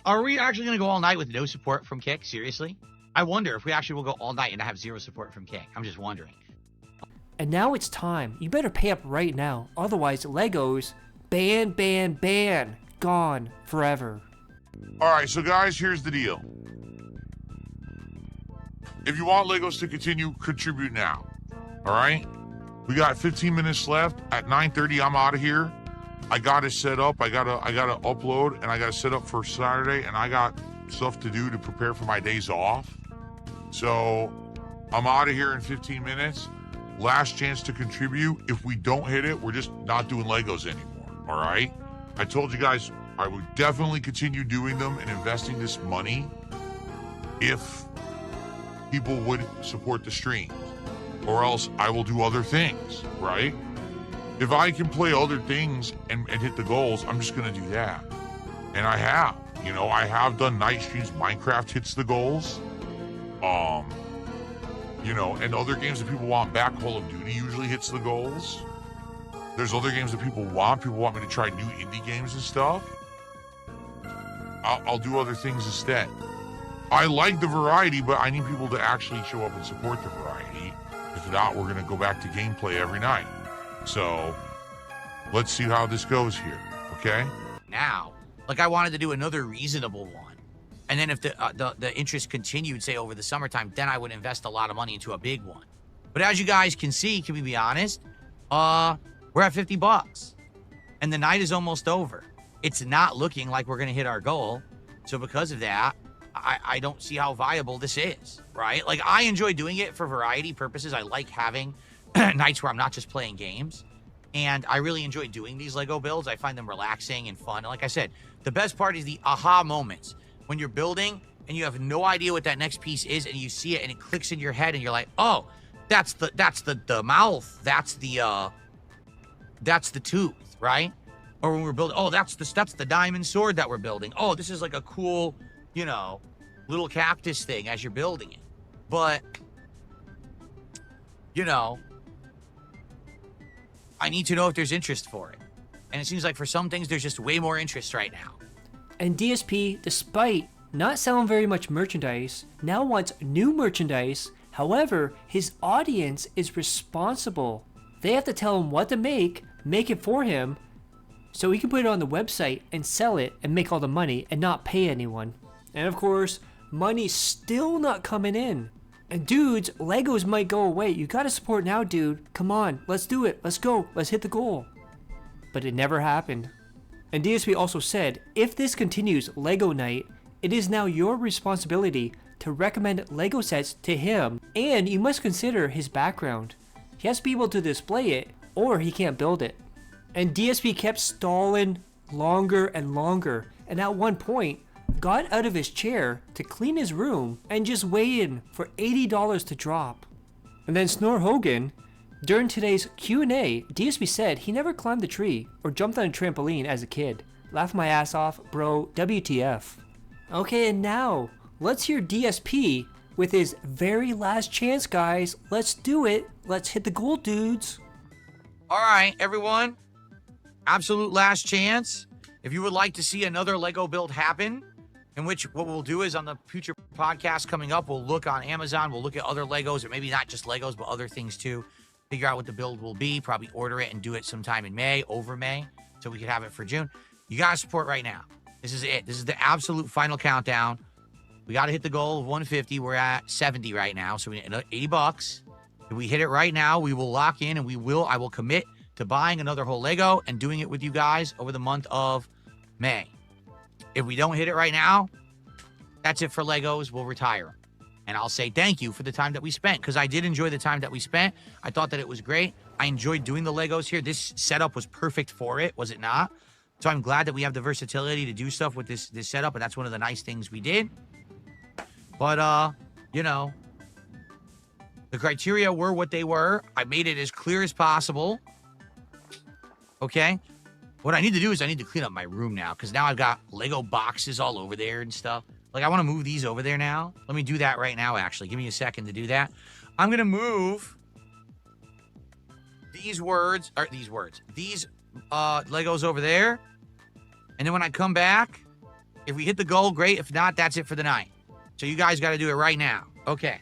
Speaker 2: Are we actually going to go all night with no support from Kick? Seriously? I wonder if we actually will go all night and have zero support from Kick. I'm just wondering.
Speaker 1: And now it's time. You better pay up right now. Otherwise, Legos, ban, gone forever.
Speaker 5: All right, so guys, here's the deal. If you want Legos to continue, contribute now. All right? We got 15 minutes left. At 9:30, I'm out of here. I got it set up. I gotta upload, and I gotta set up for Saturday, and I got stuff to do to prepare for my days off. So I'm out of here in 15 minutes. Last chance to contribute. If we don't hit it, we're just not doing Legos anymore. All right? I told you guys I would definitely continue doing them and investing this money if people would support the stream, or else I will do other things, right? If I can play other things and hit the goals, I'm just going to do that. And I have, I have done night streams. Minecraft hits the goals. And other games that people want back. Call of Duty usually hits the goals. There's other games that people want. People want me to try new indie games and stuff. I'll do other things instead. I like the variety, but I need people to actually show up and support the variety. If not, we're going to go back to gameplay every night. So let's see how this goes here, okay?
Speaker 2: Now, like I wanted to do another reasonable one. And then if the interest continued, say, over the summertime, then I would invest a lot of money into a big one. But as you guys can see, can we be honest? We're at $50. And the night is almost over. It's not looking like we're going to hit our goal. So because of that, I don't see how viable this is, right? Like, I enjoy doing it for variety purposes. I like having nights where I'm not just playing games. And I really enjoy doing these Lego builds. I find them relaxing and fun. And like I said, the best part is the aha moments. When you're building and you have no idea what that next piece is, and you see it and it clicks in your head and you're like, oh, that's the mouth. That's the tooth, right? Or when we're building, oh, that's the diamond sword that we're building. Oh, this is like a cool, little cactus thing as you're building it. But, I need to know if there's interest for it. And it seems like for some things, there's just way more interest right now.
Speaker 1: And DSP, despite not selling very much merchandise, now wants new merchandise. However, his audience is responsible. They have to tell him what to make it for him, so he can put it on the website and sell it and make all the money and not pay anyone. And of course, money's still not coming in. And dudes, Legos might go away. You gotta support now, dude. Come on, let's do it. Let's go. Let's hit the goal. But it never happened. And DSP also said, if this continues Lego night, it is now your responsibility to recommend Lego sets to him, and you must consider his background. He has to be able to display it, or he can't build it. And DSP kept stalling longer and longer, and at one point, got out of his chair to clean his room and just waited for $80 to drop. And then Snore Hogan, during today's Q&A, DSP said he never climbed a tree or jumped on a trampoline as a kid. Laugh my ass off, bro, WTF. Okay, and now, let's hear DSP with his very last chance, guys. Let's do it. Let's hit the goal, dudes.
Speaker 2: All right, everyone. Absolute last chance. If you would like to see another Lego build happen, in which what we'll do is on the future podcast coming up, we'll look on Amazon, we'll look at other Legos, or maybe not just Legos, but other things too. Figure out what the build will be, probably order it and do it sometime in May, over May, so we could have it for June. You gotta support right now. This is it. This is the absolute final countdown. We gotta hit the goal of 150. We're at 70 right now, so we need $80. If we hit it right now, we will lock in, and I will commit to buying another whole Lego and doing it with you guys over the month of May. If we don't hit it right now, that's it for Legos. We'll retire them. And I'll say thank you for the time that we spent, because I did enjoy the time that we spent. I thought that it was great. I enjoyed doing the Legos here. This setup was perfect for it, was it not? So I'm glad that we have the versatility to do stuff with this setup, and that's one of the nice things we did. But, the criteria were what they were. I made it as clear as possible. Okay? What I need to do is I need to clean up my room now, because now I've got Lego boxes all over there and stuff. Like, I want to move these over there now. Let me do that right now, actually. Give me a second to do that. I'm going to move these Legos over there. And then when I come back, If we hit the goal, great. If not, that's it for the night. So you guys got to do it right now. Okay.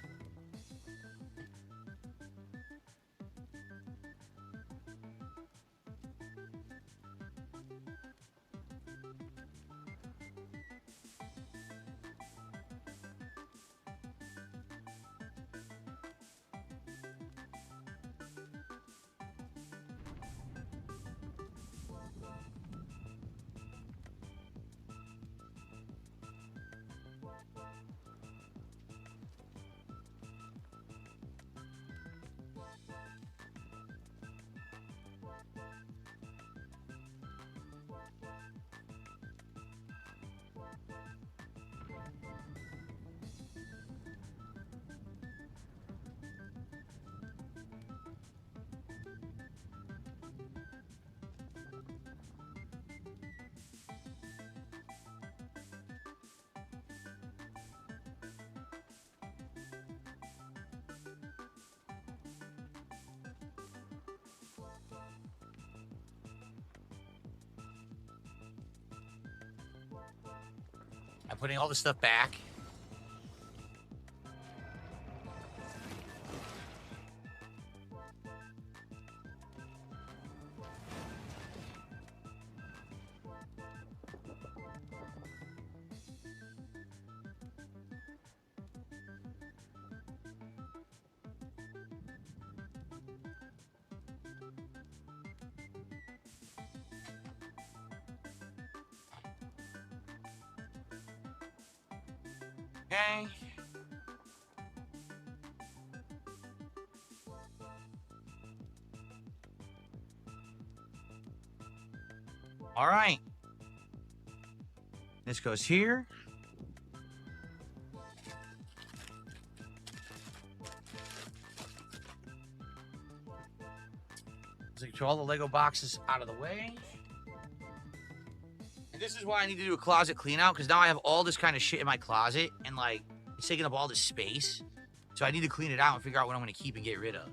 Speaker 2: I'm putting all the stuff back. Okay. All right. This goes here. So get all the Lego boxes out of the way. And this is why I need to do a closet clean out, because now I have all this kind of shit in my closet and like it's taking up all this space. So I need to clean it out and figure out what I'm going to keep and get rid of.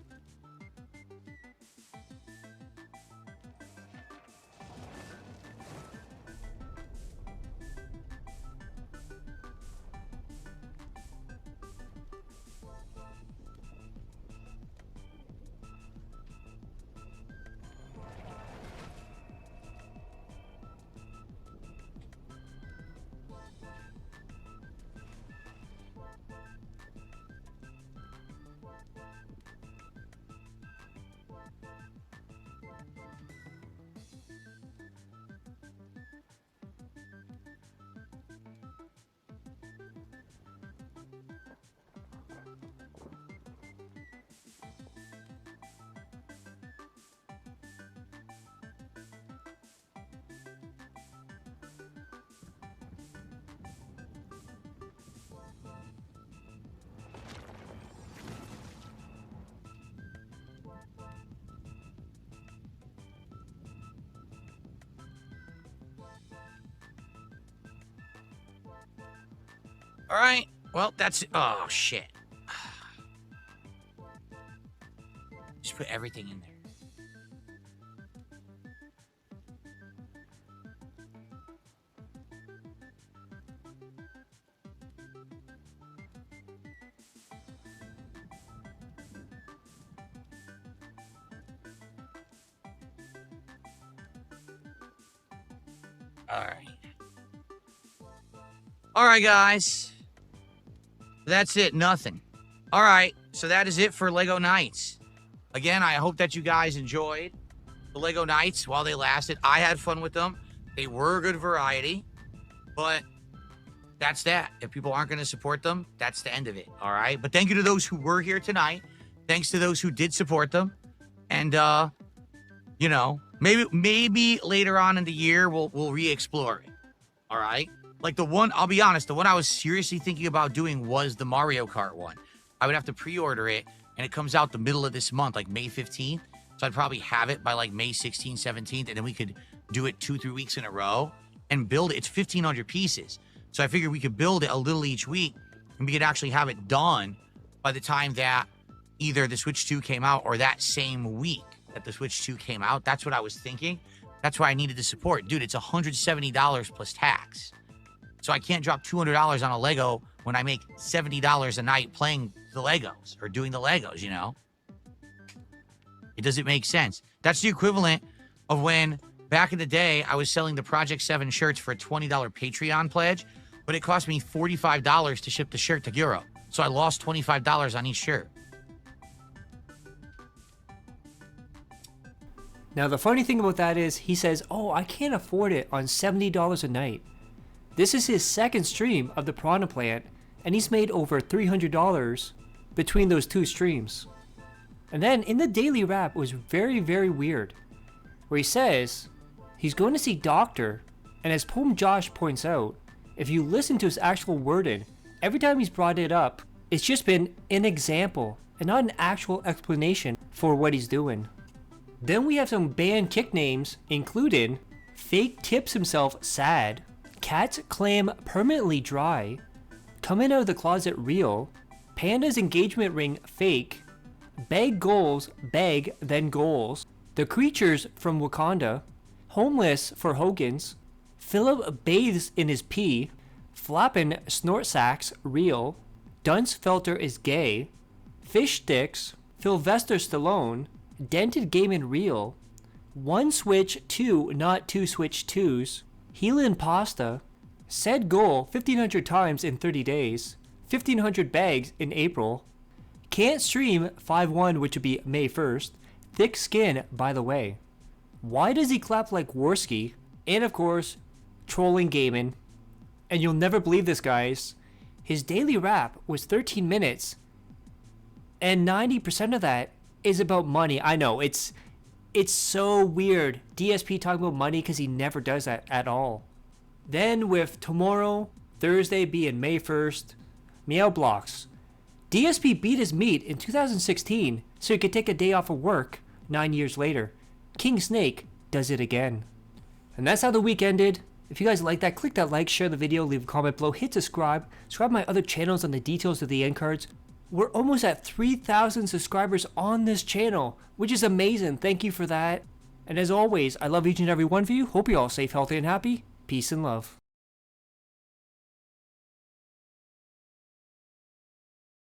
Speaker 2: All right. Well, that's it. Oh, shit. Just put everything in there. All right. All right, guys. That's it. Nothing. All right. So that is it for Lego Nights. Again, I hope that you guys enjoyed the Lego Nights while they lasted. I had fun with them. They were a good variety. But that's that. If people aren't going to support them, that's the end of it. All right. But thank you to those who were here tonight. Thanks to those who did support them. And, you know, maybe later on in the year, we'll re-explore it. All right. Like the one, I'll be honest, the one I was seriously thinking about doing was the Mario Kart one. I would have to pre-order it, and it comes out the middle of this month, like May 15th. So I'd probably have it by like May 16th, 17th, and then we could do it 2-3 weeks in a row and build it. It's 1,500 pieces. So I figured we could build it a little each week, and we could actually have it done by the time that either the Switch 2 came out or that same week that the Switch 2 came out. That's what I was thinking. That's why I needed the support. Dude, it's $170 plus tax. So I can't drop $200 on a Lego when I make $70 a night playing the Legos or doing the Legos, you know? It doesn't make sense. That's the equivalent of when back in the day I was selling the Project 7 shirts for a $20 Patreon pledge, but it cost me $45 to ship the shirt to Europe. So I lost $25 on each shirt.
Speaker 1: Now the funny thing about that is he says, oh, I can't afford it on $70 a night. This is his second stream of the Piranha Plant, and he's made over $300 between those two streams. And then in the daily rap, it was very, very weird, where he says he's going to see Doctor, and as Poem Josh points out, if you listen to his actual wording, every time he's brought it up, it's just been an example and not an actual explanation for what he's doing. Then we have some band kick names, including Fake Tips Himself Sad, Cat's Clam Permanently Dry, Coming Out of the Closet Real, Panda's Engagement Ring Fake, Beg Goals, Beg Then Goals, The Creatures from Wakanda, Homeless for Hogan's, Philip Bathes in His Pee, Flappin' Snort Sacks Real, Dunce Felter is Gay, Fish Sticks, Sylvester Stallone, Dented Gaming Real, One Switch 2 Not Two Switch 2s, Healin' Pasta, Said Goal 1,500 times in 30 days, 1,500 bags in April, Can't Stream 5/1 which would be May 1st, Thick Skin by the way, Why Does He Clap Like Worski, and of course, Trolling Gaming. And you'll never believe this, guys, his daily rap was 13 minutes, and 90% of that is about money. I know, it's so weird. DSP talking about money because he never does that at all. Then with tomorrow, Thursday being May 1st, Meow Blocks. DSP beat his meat in 2016 so he could take a day off of work 9 years later. King Snake does it again. And that's how the week ended. If you guys like that, click that like, share the video, leave a comment below, hit subscribe my other channels on the details of the end cards. We're almost at 3,000 subscribers on this channel, which is amazing. Thank you for that. And as always, I love each and every one of you. Hope you're all safe, healthy, and happy. Peace and love.